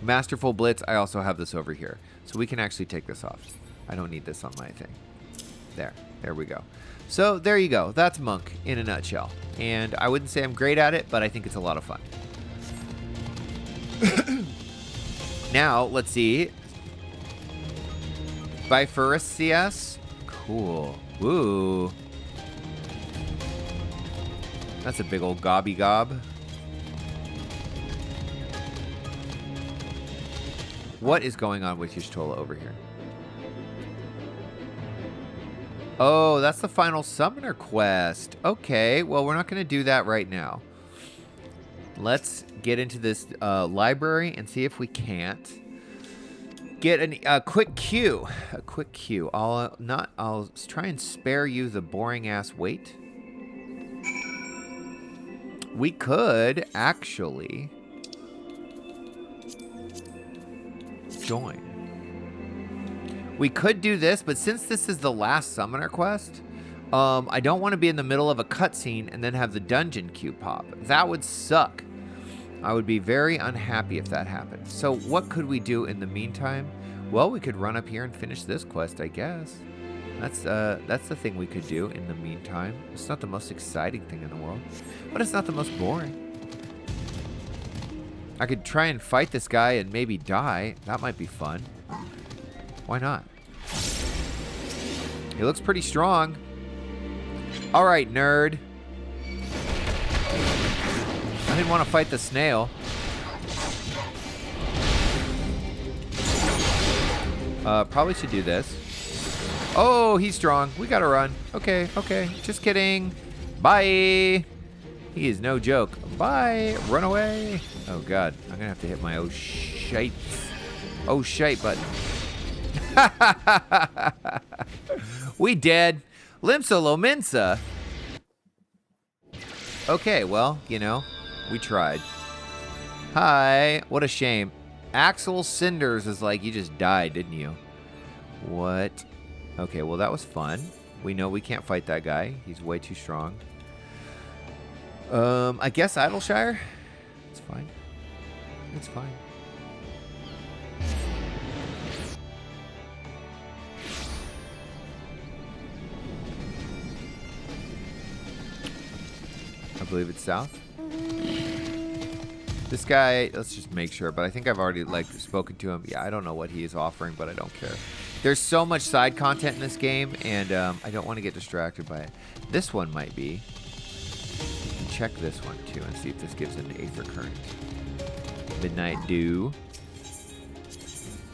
Masterful Blitz, I also have this over here. So we can actually take this off. I don't need this on my thing. There we go. So there you go. That's Monk in a nutshell. And I wouldn't say I'm great at it, but I think it's a lot of fun. Now, let's see. Bifurus CS. Cool. Woo. That's a big old gobby gob. What is going on with Y'shtola over here? Oh, that's the final summoner quest. Okay, well, we're not going to do that right now. Let's get into this library and see if we can't get a quick queue. A quick queue. I'll try and spare you the boring ass wait. We could actually join. We could do this, but since this is the last summoner quest, I don't want to be in the middle of a cutscene and then have the dungeon queue pop. That would suck. I would be very unhappy if that happened. So what could we do in the meantime? Well, we could run up here and finish this quest, I guess. That's the thing we could do in the meantime. It's not the most exciting thing in the world, but it's not the most boring. I could try and fight this guy and maybe die. That might be fun. Why not? He looks pretty strong. All right, nerd. I didn't want to fight the snail. Probably should do this. Oh, he's strong. We gotta run. Okay. Just kidding. Bye. He is no joke. Bye. Run away. Oh, God. I'm gonna have to hit my oh shite button. We dead. Limsa Lominsa. Okay, well, we tried. Hi. What a shame. Axel Cinders is like, you just died, didn't you? What? Okay, well, that was fun. We know we can't fight that guy. He's way too strong. I guess Idleshire? It's fine. It's fine. I believe it's south. This guy, let's just make sure, but I think I've already, spoken to him. Yeah, I don't know what he is offering, but I don't care. There's so much side content in this game, and I don't want to get distracted by it. This one might be. Check this one, too, and see if this gives an Aether Current. Midnight Dew.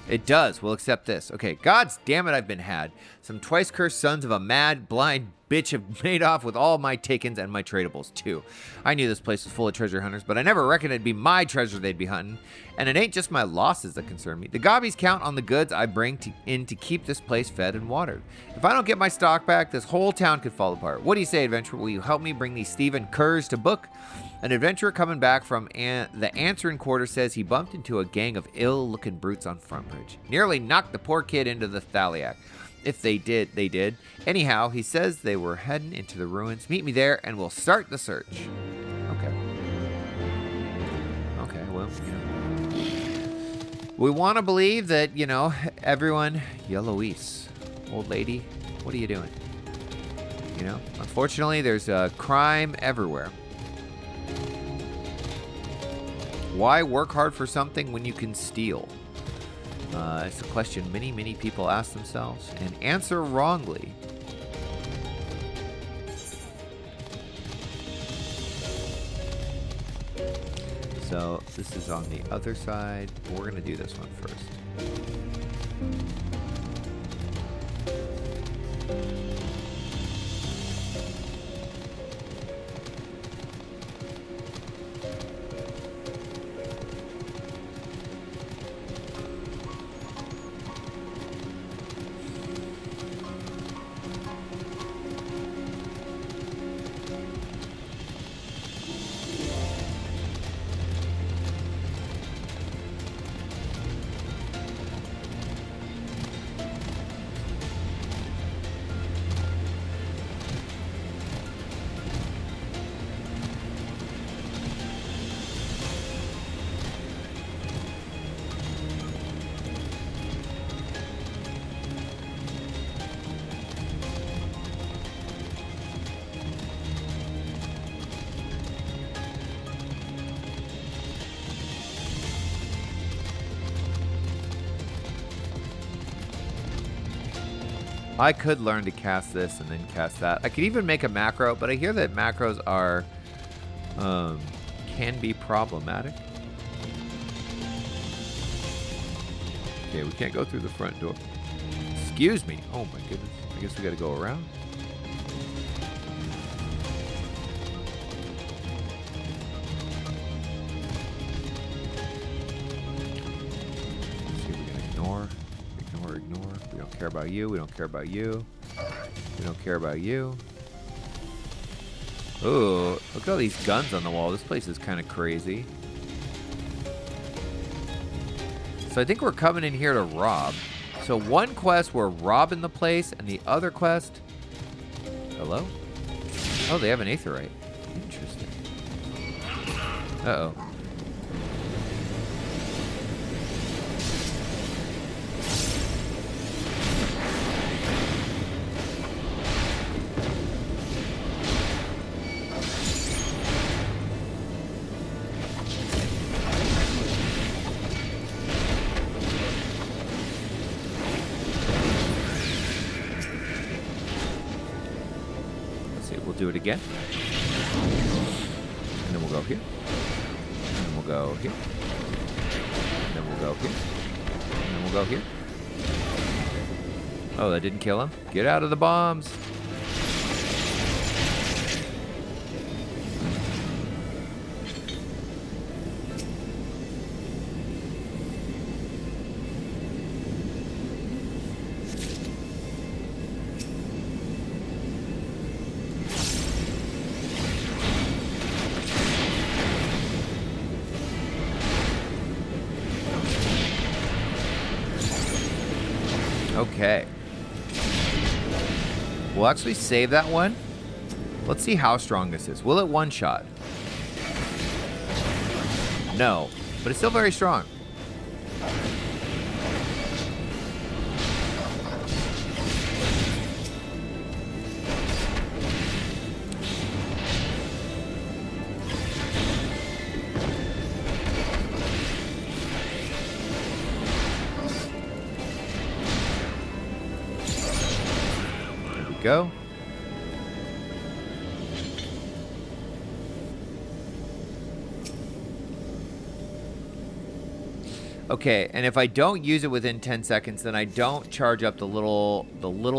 It does. We'll accept this. Okay, gods damn it, I've been had. Some twice-cursed sons of a mad, blind bitch have made off with all my takens and my tradables, too. I knew this place was full of treasure hunters, but I never reckoned it'd be my treasure they'd be hunting. And it ain't just my losses that concern me. The gobbies count on the goods I bring in to keep this place fed and watered. If I don't get my stock back, this whole town could fall apart. What do you say, adventurer? Will you help me bring these Stephen Curs to book? An adventurer coming back from the answering quarter says he bumped into a gang of ill-looking brutes on Frontbridge. Nearly knocked the poor kid into the Thaliac. If they did, they did. Anyhow, he says they were heading into the ruins. Meet me there, and we'll start the search. Okay. Okay, well, we want to believe that, everyone... Yellowise. Old lady, what are you doing? Unfortunately, there's crime everywhere. Why work hard for something when you can steal? It's a question many, many people ask themselves and answer wrongly. So this is on the other side. We're going to do this one first. I could learn to cast this and then cast that. I could even make a macro, but I hear that macros are can be problematic. Okay, we can't go through the front door. Excuse me. Oh my goodness. I guess we gotta go around. Let's see if we can ignore. We don't care about you. We don't care about you. We don't care about you. Ooh, look at all these guns on the wall. This place is kind of crazy. So I think we're coming in here to rob. So one quest, we're robbing the place, and the other quest... Hello? Oh, they have an aetherite. Interesting. Uh-oh. Do it again. And then we'll go here. And then we'll go here. And then we'll go here. And then we'll go here. Oh, that didn't kill him. Get out of the bombs. Okay. We'll actually save that one. Let's see how strong this is. Will it one-shot? No, but it's still very strong. go. Okay, and if I don't use it within 10 seconds, then I don't charge up the little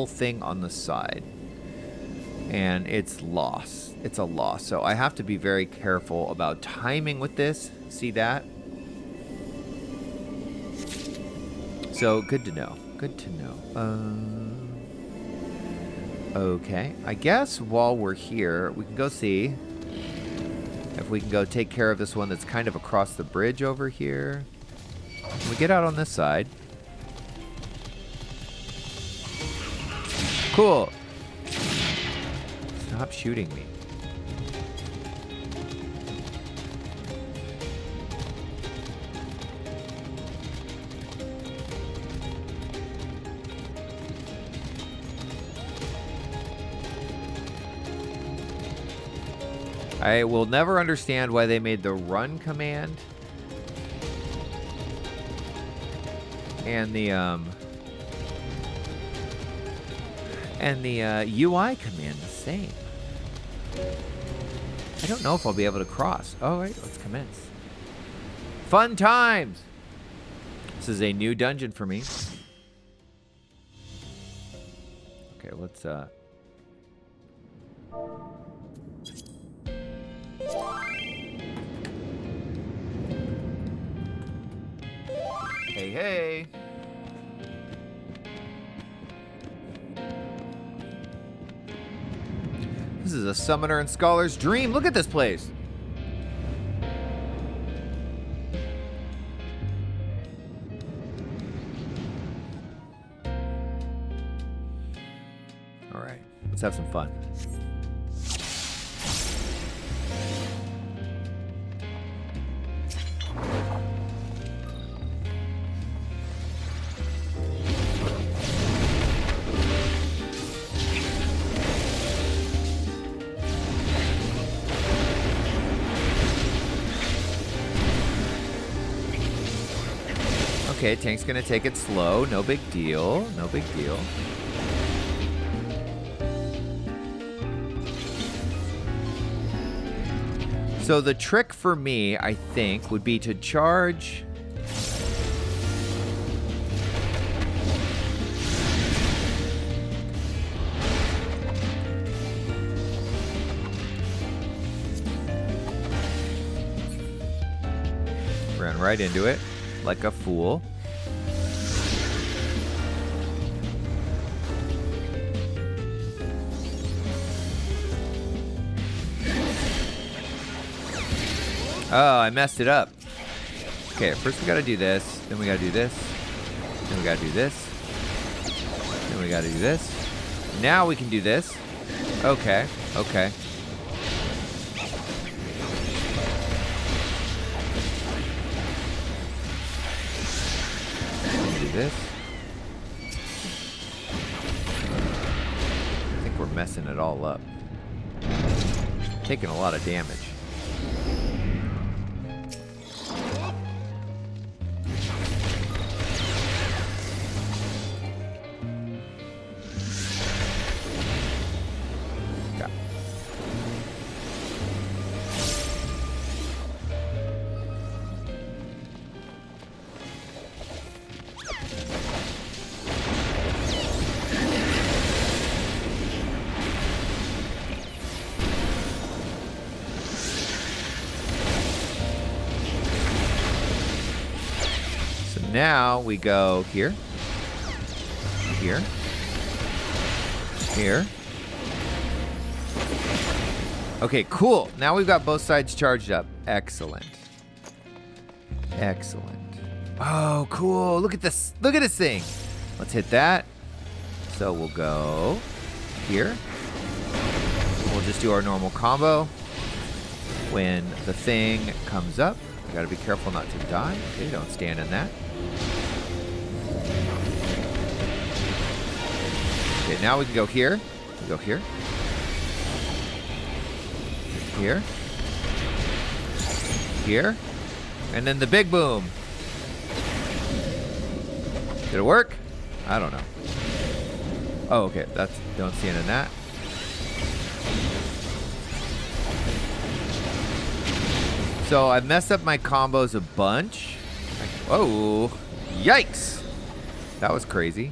thing on the side. And it's lost. It's a loss. So I have to be very careful about timing with this. See that? So good to know. Good to know. Okay. I guess while we're here, we can go see if we can go take care of this one that's kind of across the bridge over here. We get out on this side. Cool. Stop shooting me. I will never understand why they made the run command and the UI command the same. I don't know if I'll be able to cross. All right, let's commence. Fun times. This is a new dungeon for me. Okay, let's Hey, hey. This is a summoner and scholar's dream. Look at this place. All right, let's have some fun. Okay, tank's gonna take it slow. No big deal. No big deal. So the trick for me, I think, would be to charge. Ran right into it like a fool. Oh, I messed it up. Okay, first we gotta do this, then we gotta do this, then we gotta do this, then we gotta do this. Now we can do this. Okay, okay. Do this. I think we're messing it all up. Taking a lot of damage. Now we go here, here, here. Okay, cool. Now we've got both sides charged up. Excellent. Excellent. Oh, cool. Look at this. Look at this thing. Let's hit that. So we'll go here. We'll just do our normal combo. When the thing comes up, I gotta be careful not to die. Okay, don't stand in that. Okay, now we can go here. We go here. Here. Here. And then the big boom. Did it work? I don't know. Oh, okay. Don't stand in that. So I messed up my combos a bunch. Whoa. Yikes. That was crazy.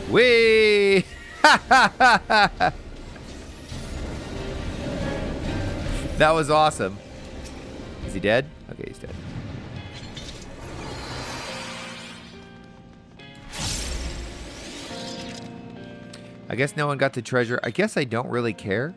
Whee! That was awesome. Is he dead? Okay, he's dead. I guess no one got the treasure. I guess I don't really care.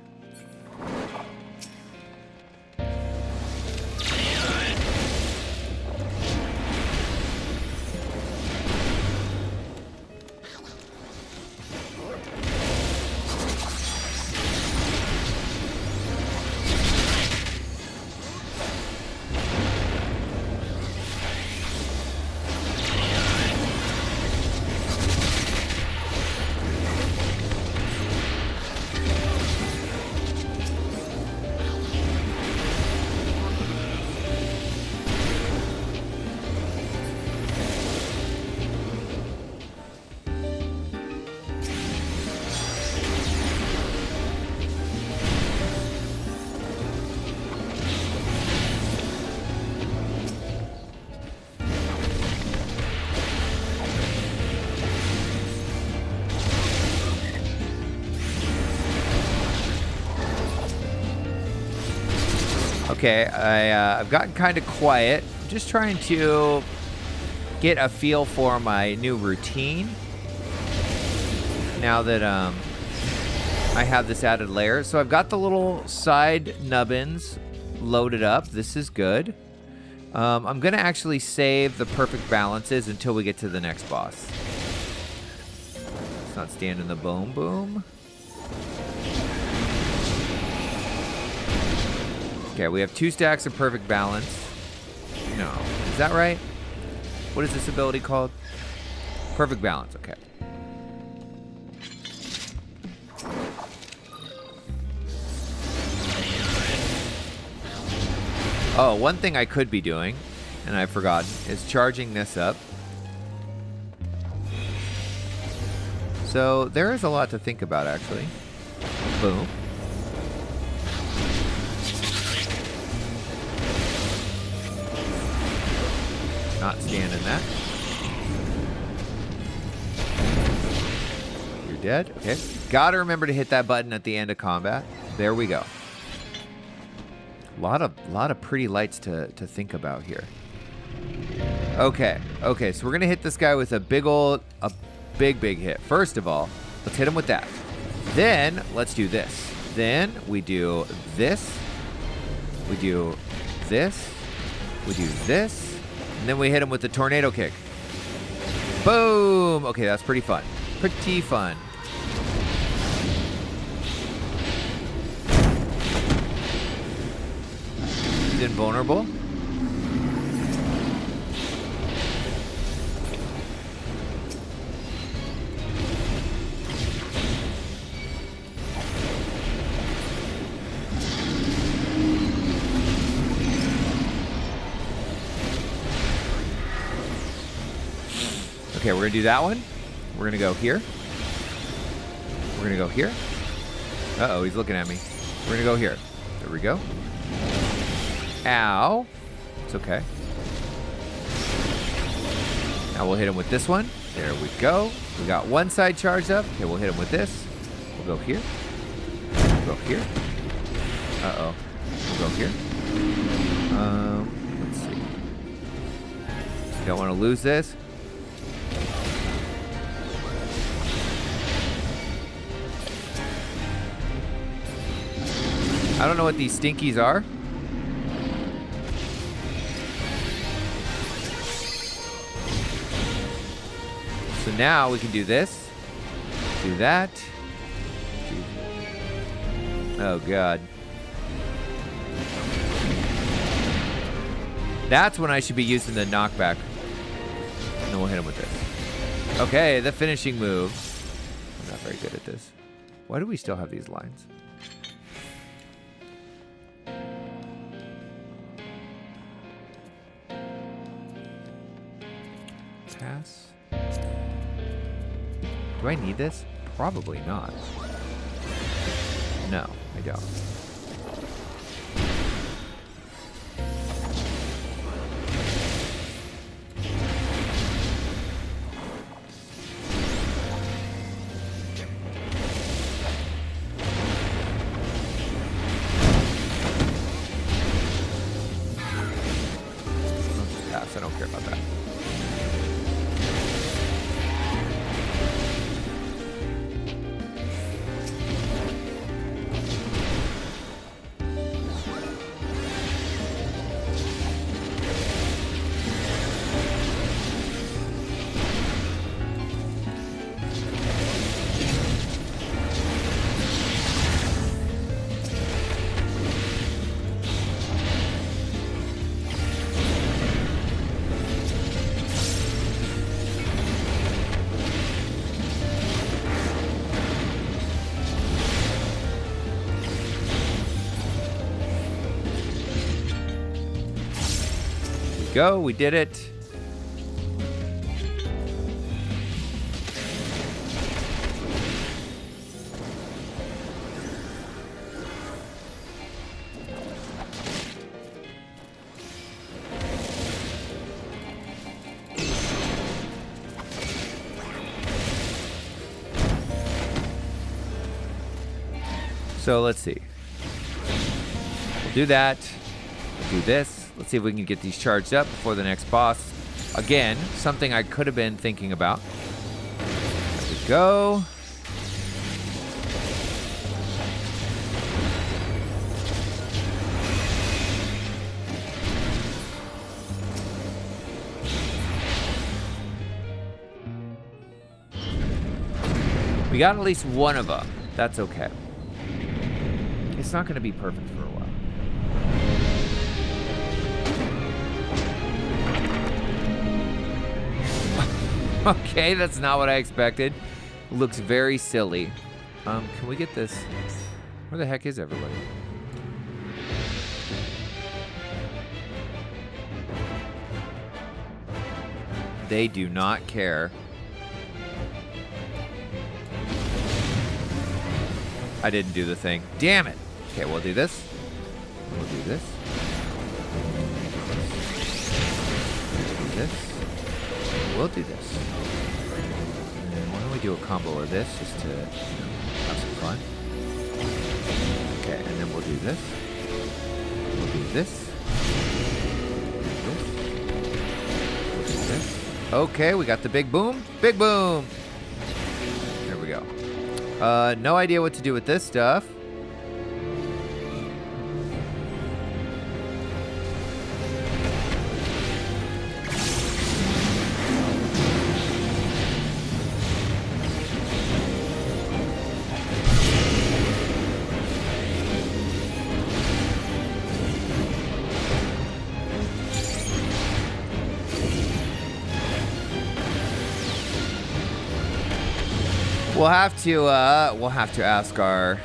Okay, I've gotten kind of quiet. I'm just trying to get a feel for my new routine. Now that I have this added layer. So I've got the little side nubbins loaded up. This is good. I'm going to actually save the perfect balances until we get to the next boss. Let's not stand in the boom boom. Okay, we have 2 stacks of perfect balance. No. Is that right? What is this ability called? Perfect balance, okay. Oh, one thing I could be doing, and I've forgotten, is charging this up. So there is a lot to think about, actually. Boom. Not standing that. You're dead. Okay. Gotta remember to hit that button at the end of combat. There we go. A lot of pretty lights to think about here. Okay. Okay, so we're gonna hit this guy with a big hit. First of all, let's hit him with that. Then let's do this. Then we do this. We do this. We do this. And then we hit him with the tornado kick. Boom! Okay, that's pretty fun. Pretty fun. He's invulnerable. Okay, we're gonna do that one. We're gonna go here. We're gonna go here. Uh-oh, he's looking at me. We're gonna go here. There we go. Ow. It's okay. Now we'll hit him with this one. There we go. We got one side charged up. Okay, we'll hit him with this. We'll go here. We'll go here. Uh-oh. We'll go here. Let's see. Don't want to lose this. I don't know what these stinkies are. So now we can do this, do that, Oh, God. That's when I should be using the knockback. And then we'll hit him with this. Okay, the finishing move. I'm not very good at this. Why do we still have these lines? Pass. Do I need this? Probably not. No, I don't. I'll just pass. I don't care about that. Go, we did it. So let's see. We'll do that. We'll do this. Let's see if we can get these charged up before the next boss. Again, something I could have been thinking about. There we go. We got at least one of them. That's okay. It's not going to be perfect for a while. Okay, that's not what I expected. Looks very silly. Can we get this? Where the heck is everybody? They do not care. I didn't do the thing. Damn it. Okay, we'll do this. We'll do this. We'll do this. We'll do this. And then why don't we do a combo of this just to, have some fun. Okay, and then we'll do this. We'll do this. We'll do this. Okay, we got the big boom. Big boom. There we go. No idea what to do with this stuff. We'll have to ask our.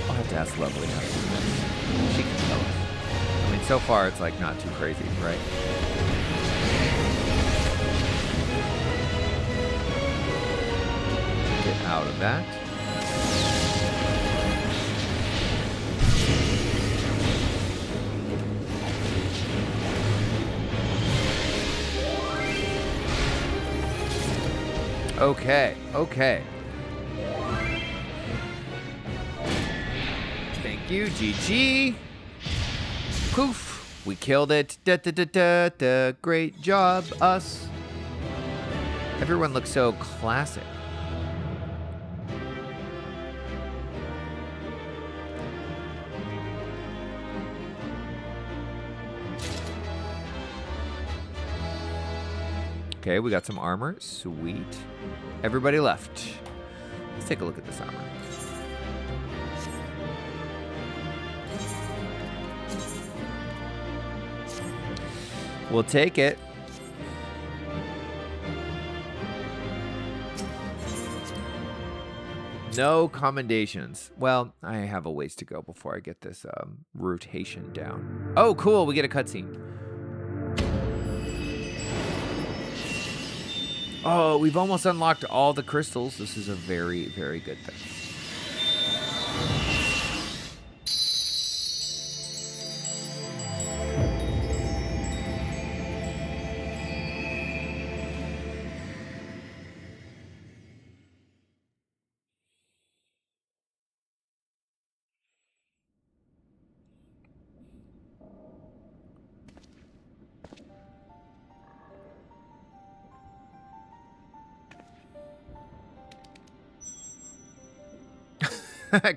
We'll have to ask Lovely how to do this. She can tell us. I mean, so far it's like not too crazy, right? Get out of that. Okay, okay. Thank you, GG. Poof, we killed it. Da da da da da. Great job, us. Everyone looks so classic. Okay, we got some armor. Sweet. Everybody left. Let's take a look at this armor. We'll take it. No commendations. Well, I have a ways to go before I get this rotation down. Oh, cool. We get a cutscene. Oh, we've almost unlocked all the crystals. This is a very, very good thing.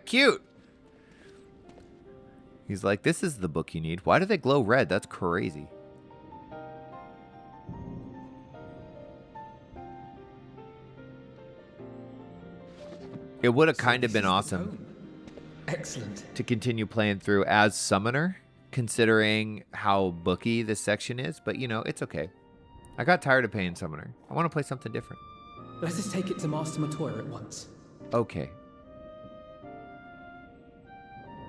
Cute. He's like, this is the book you need. Why do they glow red? That's crazy. It would have kind of been awesome. Excellent. To continue playing through as Summoner, considering how booky this section is. But, you know, it's okay. I got tired of playing Summoner. I want to play something different. Let us take it to Master Matoya at once. Okay.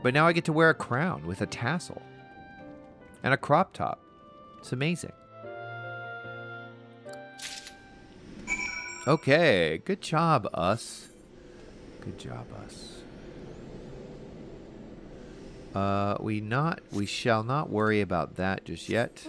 But now I get to wear a crown with a tassel. And a crop top. It's amazing. Okay. Good job, us. Good job, us. We shall not worry about that just yet.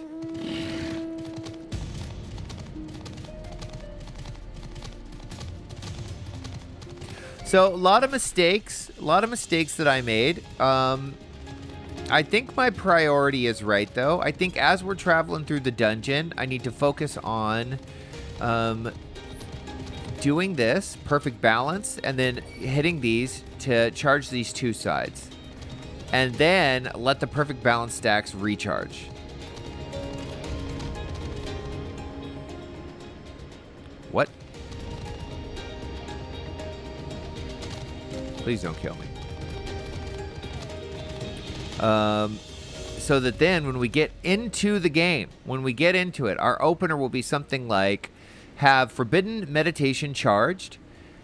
So a lot of mistakes that I made. I think my priority is right, though. I think as we're traveling through the dungeon, I need to focus on doing this, perfect balance, and then hitting these to charge these two sides. And then let the perfect balance stacks recharge. What? Please don't kill me. So that then when we get into the game, when we get into it, our opener will be something like have Forbidden Meditation charged,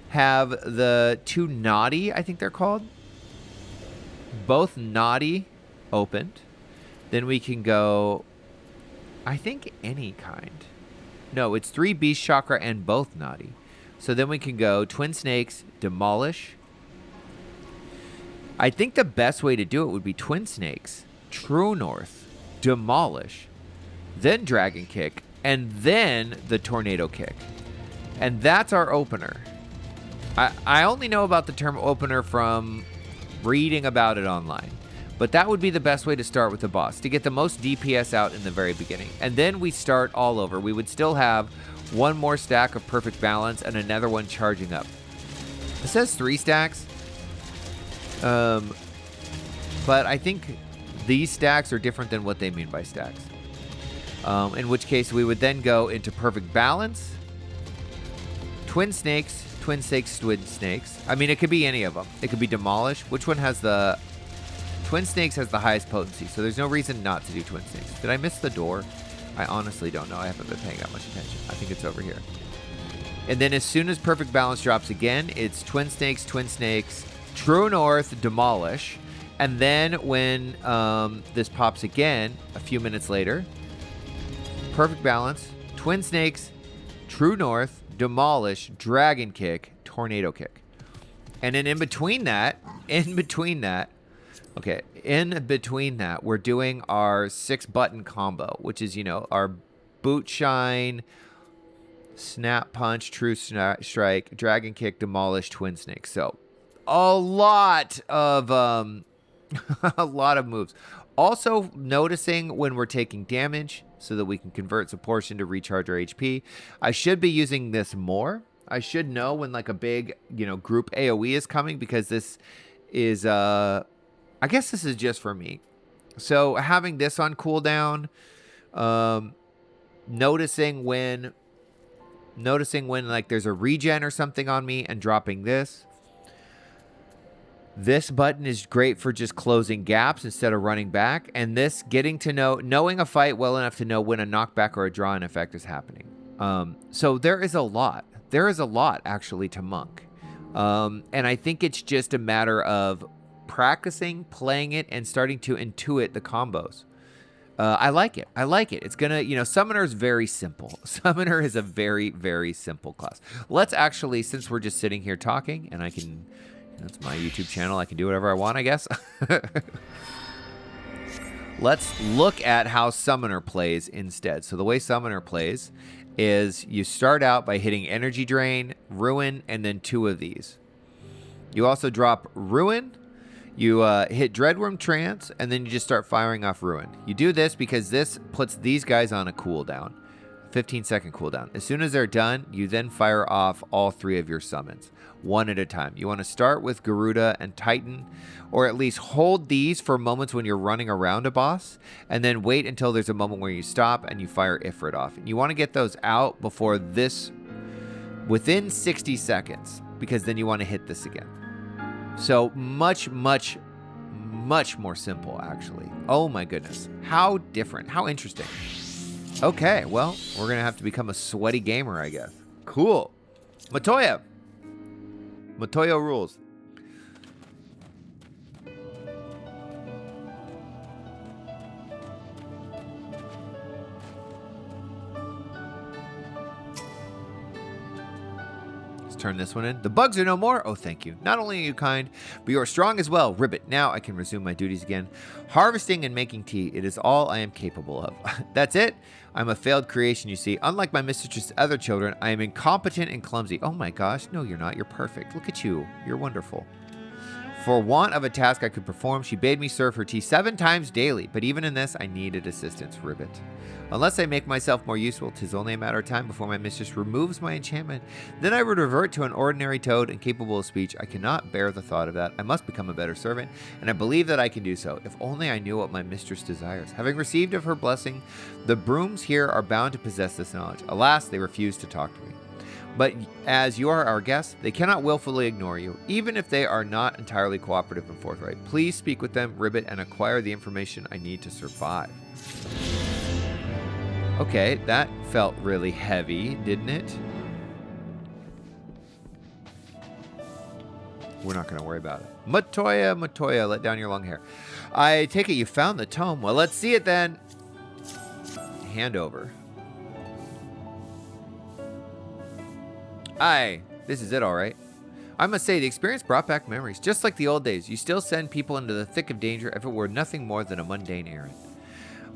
have the two Naughty, I think they're called, both Naughty opened. Then we can go, I think any kind. No, it's 3 Beast Chakra and both Naughty. So then we can go Twin Snakes, Demolish. I think the best way to do it would be Twin Snakes, True North, Demolish, then Dragon Kick, and then the Tornado Kick. And that's our opener. I only know about the term opener from reading about it online. But that would be the best way to start with the boss, to get the most DPS out in the very beginning. And then we start all over. We would still have one more stack of perfect balance and another one charging up. It says 3 stacks. But I think these stacks are different than what they mean by stacks. In which case we would then go into perfect balance, Twin Snakes, Twin Snakes, Twin Snakes. I mean, it could be any of them. It could be Demolish. Which one has the... Twin Snakes has the highest potency, so there's no reason not to do Twin Snakes. Did I miss the door? I honestly don't know. I haven't been paying that much attention. I think it's over here. And then as soon as perfect balance drops again, it's Twin Snakes, True North, Demolish. And then when this pops again, a few minutes later, perfect balance, Twin Snakes, True North, Demolish, Dragon Kick, Tornado Kick. And then in between that, we're doing our 6-button combo, which is, our Boot Shine, Snap Punch, True Strike, Dragon Kick, Demolish, Twin Snake. So a lot of moves. Also noticing when we're taking damage so that we can convert a portion to recharge our HP. I should be using this more. I should know when like a big, group AoE is coming, because this is I guess this is just for me. So having this on cooldown, noticing when like there's a regen or something on me and dropping this. This button is great for just closing gaps instead of running back. And this, getting to knowing a fight well enough to know when a knockback or a draw-in effect is happening. So there is a lot. There is a lot, actually, to Monk. And I think it's just a matter of practicing, playing it, and starting to intuit the combos. I like it. It's gonna, Summoner is very simple. Summoner is a very, very simple class. Let's actually, since we're just sitting here talking, and I can, it's my YouTube channel, I can do whatever I want, I guess. Let's look at how Summoner plays instead. So the way Summoner plays is you start out by hitting Energy Drain, Ruin, and then 2 of these. You also drop Ruin. You hit Dreadworm Trance, and then you just start firing off Ruin. You do this because this puts these guys on a cooldown, 15-second cooldown. As soon as they're done, you then fire off all 3 of your summons, one at a time. You want to start with Garuda and Titan, or at least hold these for moments when you're running around a boss, and then wait until there's a moment where you stop and you fire Ifrit off. And you want to get those out before this, within 60 seconds, because then you want to hit this again. So much, much, much more simple, actually. Oh my goodness. How different. How interesting. Okay, well, we're going to have to become a sweaty gamer, I guess. Cool. Matoya. Matoya rules. Turn this one in. The bugs are no more. Oh, thank you. Not only are you kind, but you are strong as well. Ribbit. Now I can resume my duties again. Harvesting and making tea. It is all I am capable of. That's it. I'm a failed creation, you see. Unlike my mistress's other children, I am incompetent and clumsy. Oh my gosh. No, you're not. You're perfect. Look at you. You're wonderful. For want of a task I could perform, she bade me serve her tea 7 times daily. But even in this, I needed assistance. Ribbit. Unless I make myself more useful, 'tis only a matter of time before my mistress removes my enchantment. Then I would revert to an ordinary toad, incapable of speech. I cannot bear the thought of that. I must become a better servant, and I believe that I can do so. If only I knew what my mistress desires. Having received of her blessing, the brooms here are bound to possess this knowledge. Alas, they refuse to talk to me. But as you are our guest, they cannot willfully ignore you, even if they are not entirely cooperative and forthright. Please speak with them, Ribbit, and acquire the information I need to survive. Okay, that felt really heavy, didn't it? We're not going to worry about it. Matoya, Matoya, let down your long hair. I take it you found the tome. Well, let's see it then. Hand over. Aye, this is it, all right. I must say, the experience brought back memories. Just like the old days, you still send people into the thick of danger if it were nothing more than a mundane errand.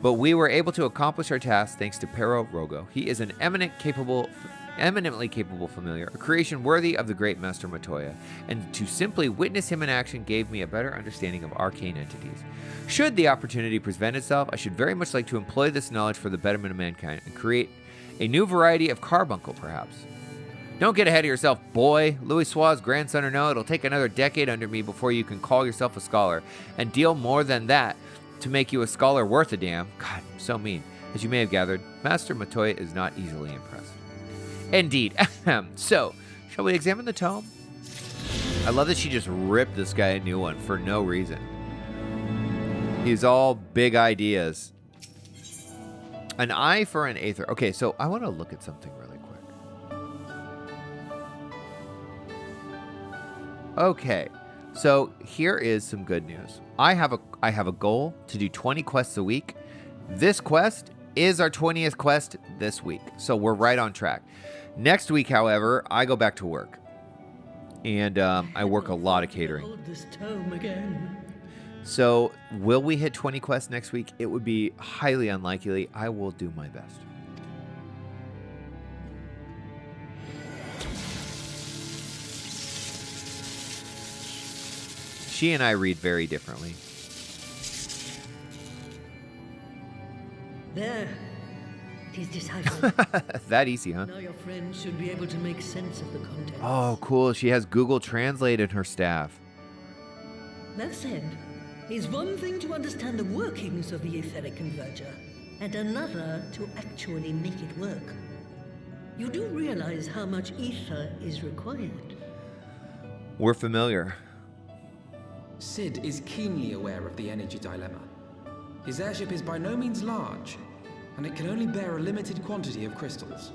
But we were able to accomplish our task thanks to Pero Rogo. He is an eminently capable familiar, a creation worthy of the great Master Matoya, and to simply witness him in action gave me a better understanding of arcane entities. Should the opportunity present itself, I should very much like to employ this knowledge for the betterment of mankind and create a new variety of carbuncle, perhaps. Don't get ahead of yourself, boy. Louis Sua's grandson or no, it'll take another decade under me before you can call yourself a scholar, and deal more than that to make you a scholar worth a damn. God, so mean. As you may have gathered, Master Matoya is not easily impressed. Indeed. So, shall we examine the tome? I love that she just ripped this guy a new one for no reason. He's all big ideas. An eye for an aether. Okay, so I want to look at something really quick. Okay. So here is some good news. I have a goal to do 20 quests a week. This quest is our 20th quest this week, so we're right on track. Next week, however, I go back to work, and I work a lot of catering. Hold this tome again. So will we hit 20 quests next week? It would be highly unlikely. I will do my best. She and I read very differently. There. It is deciphered. That easy, huh? Now your friends should be able to make sense of the contents. Oh, cool. She has Google Translate in her staff. That said, it's one thing to understand the workings of the etheric converger, and another to actually make it work. You do realize how much ether is required. We're familiar. Sid is keenly aware of the energy dilemma. His airship is by no means large, and it can only bear a limited quantity of crystals.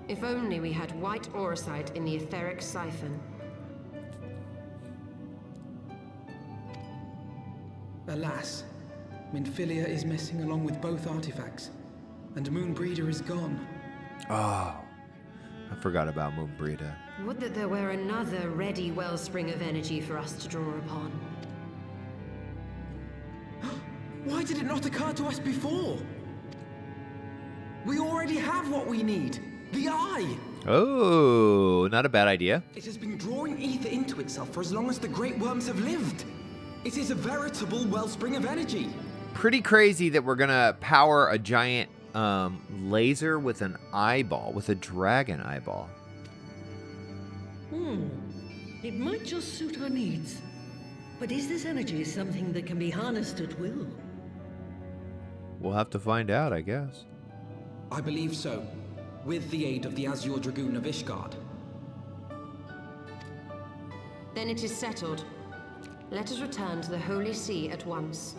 If only we had white auracite in the etheric siphon. Alas, Minfilia is missing along with both artifacts, and Moonbreeder is gone. Oh, I forgot about Moonbreeder. Would that there were another ready wellspring of energy for us to draw upon. Why did it not occur to us before? We already have what we need. The Eye! Oh, not a bad idea. It has been drawing ether into itself for as long as the Great Worms have lived. It is a veritable wellspring of energy. Pretty crazy that we're going to power a giant laser with an eyeball, with a dragon eyeball. It might just suit our needs. But is this energy something that can be harnessed at will? We'll have to find out, I guess. I believe so, with the aid of the Azure Dragoon of Ishgard. Then it is settled. Let us return to the Holy See at once.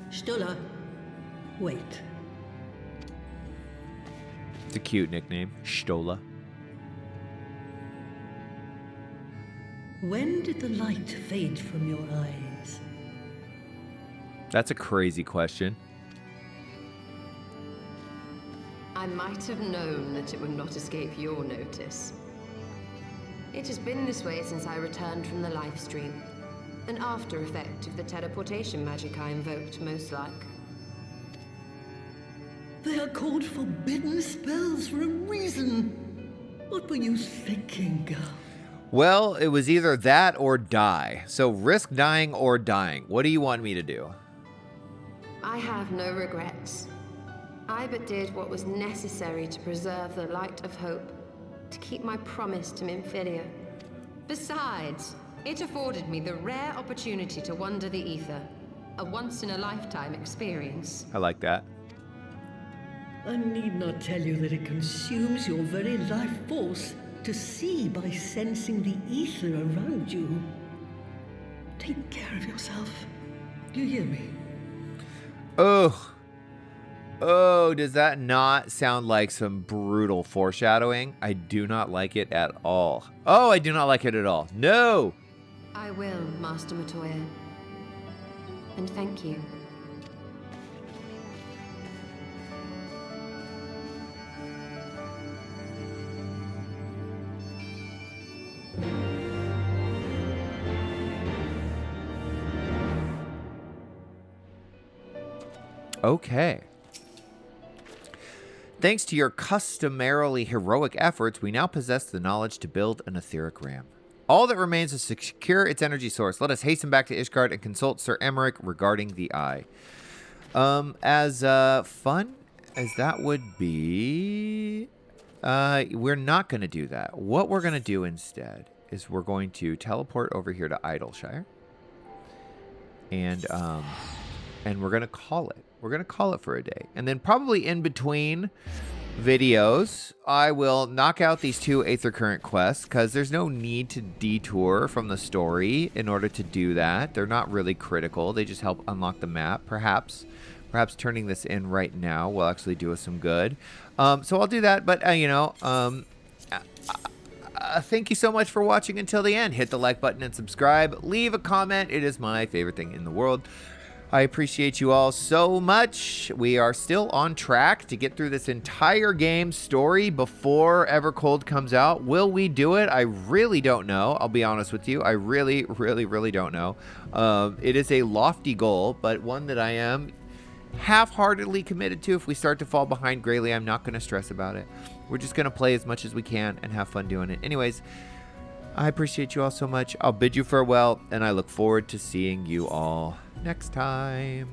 Stola, wait. It's a cute nickname, Stola. When did the light fade from your eyes? That's a crazy question. I might have known that it would not escape your notice. It has been this way since I returned from the life stream. An after effect of the teleportation magic I invoked, most like. They are called forbidden spells for a reason. What were you thinking, girl? Well, it was either that or die. So risk dying or dying. What do you want me to do? I have no regrets. I but did what was necessary to preserve the light of hope, to keep my promise to Minfilia. Besides, it afforded me the rare opportunity to wander the ether, a once-in-a-lifetime experience. I like that. I need not tell you that it consumes your very life force to see by sensing the ether around you. Take care of yourself. Do you hear me? Oh, does that not sound like some brutal foreshadowing? I do not like it at all. Oh, I do not like it at all. No! I will, Master Matoya. And thank you. Okay. Thanks to your customarily heroic efforts, we now possess the knowledge to build an etheric ramp. All that remains is to secure its energy source. Let us hasten back to Ishgard and consult Sir Emmerich regarding the eye. As fun as that would be, we're not going to do that. What we're going to do instead is we're going to teleport over here to Idleshire. And we're going to call it. We're going to call it for a day. And then probably in between videos, I will knock out these 2 Aether Current quests because there's no need to detour from the story in order to do that. They're not really critical. They just help unlock the map. Perhaps turning this in right now will actually do us some good. So I'll do that. But, thank you so much for watching until the end. Hit the like button and subscribe. Leave a comment. It is my favorite thing in the world. I appreciate you all so much. We are still on track to get through this entire game story before Evercold comes out. Will we do it? I really don't know. I'll be honest with you. I really, really, really don't know. It is a lofty goal, but one that I am half-heartedly committed to. If we start to fall behind greatly, I'm not going to stress about it. We're just going to play as much as we can and have fun doing it. Anyways, I appreciate you all so much. I'll bid you farewell, and I look forward to seeing you all next time.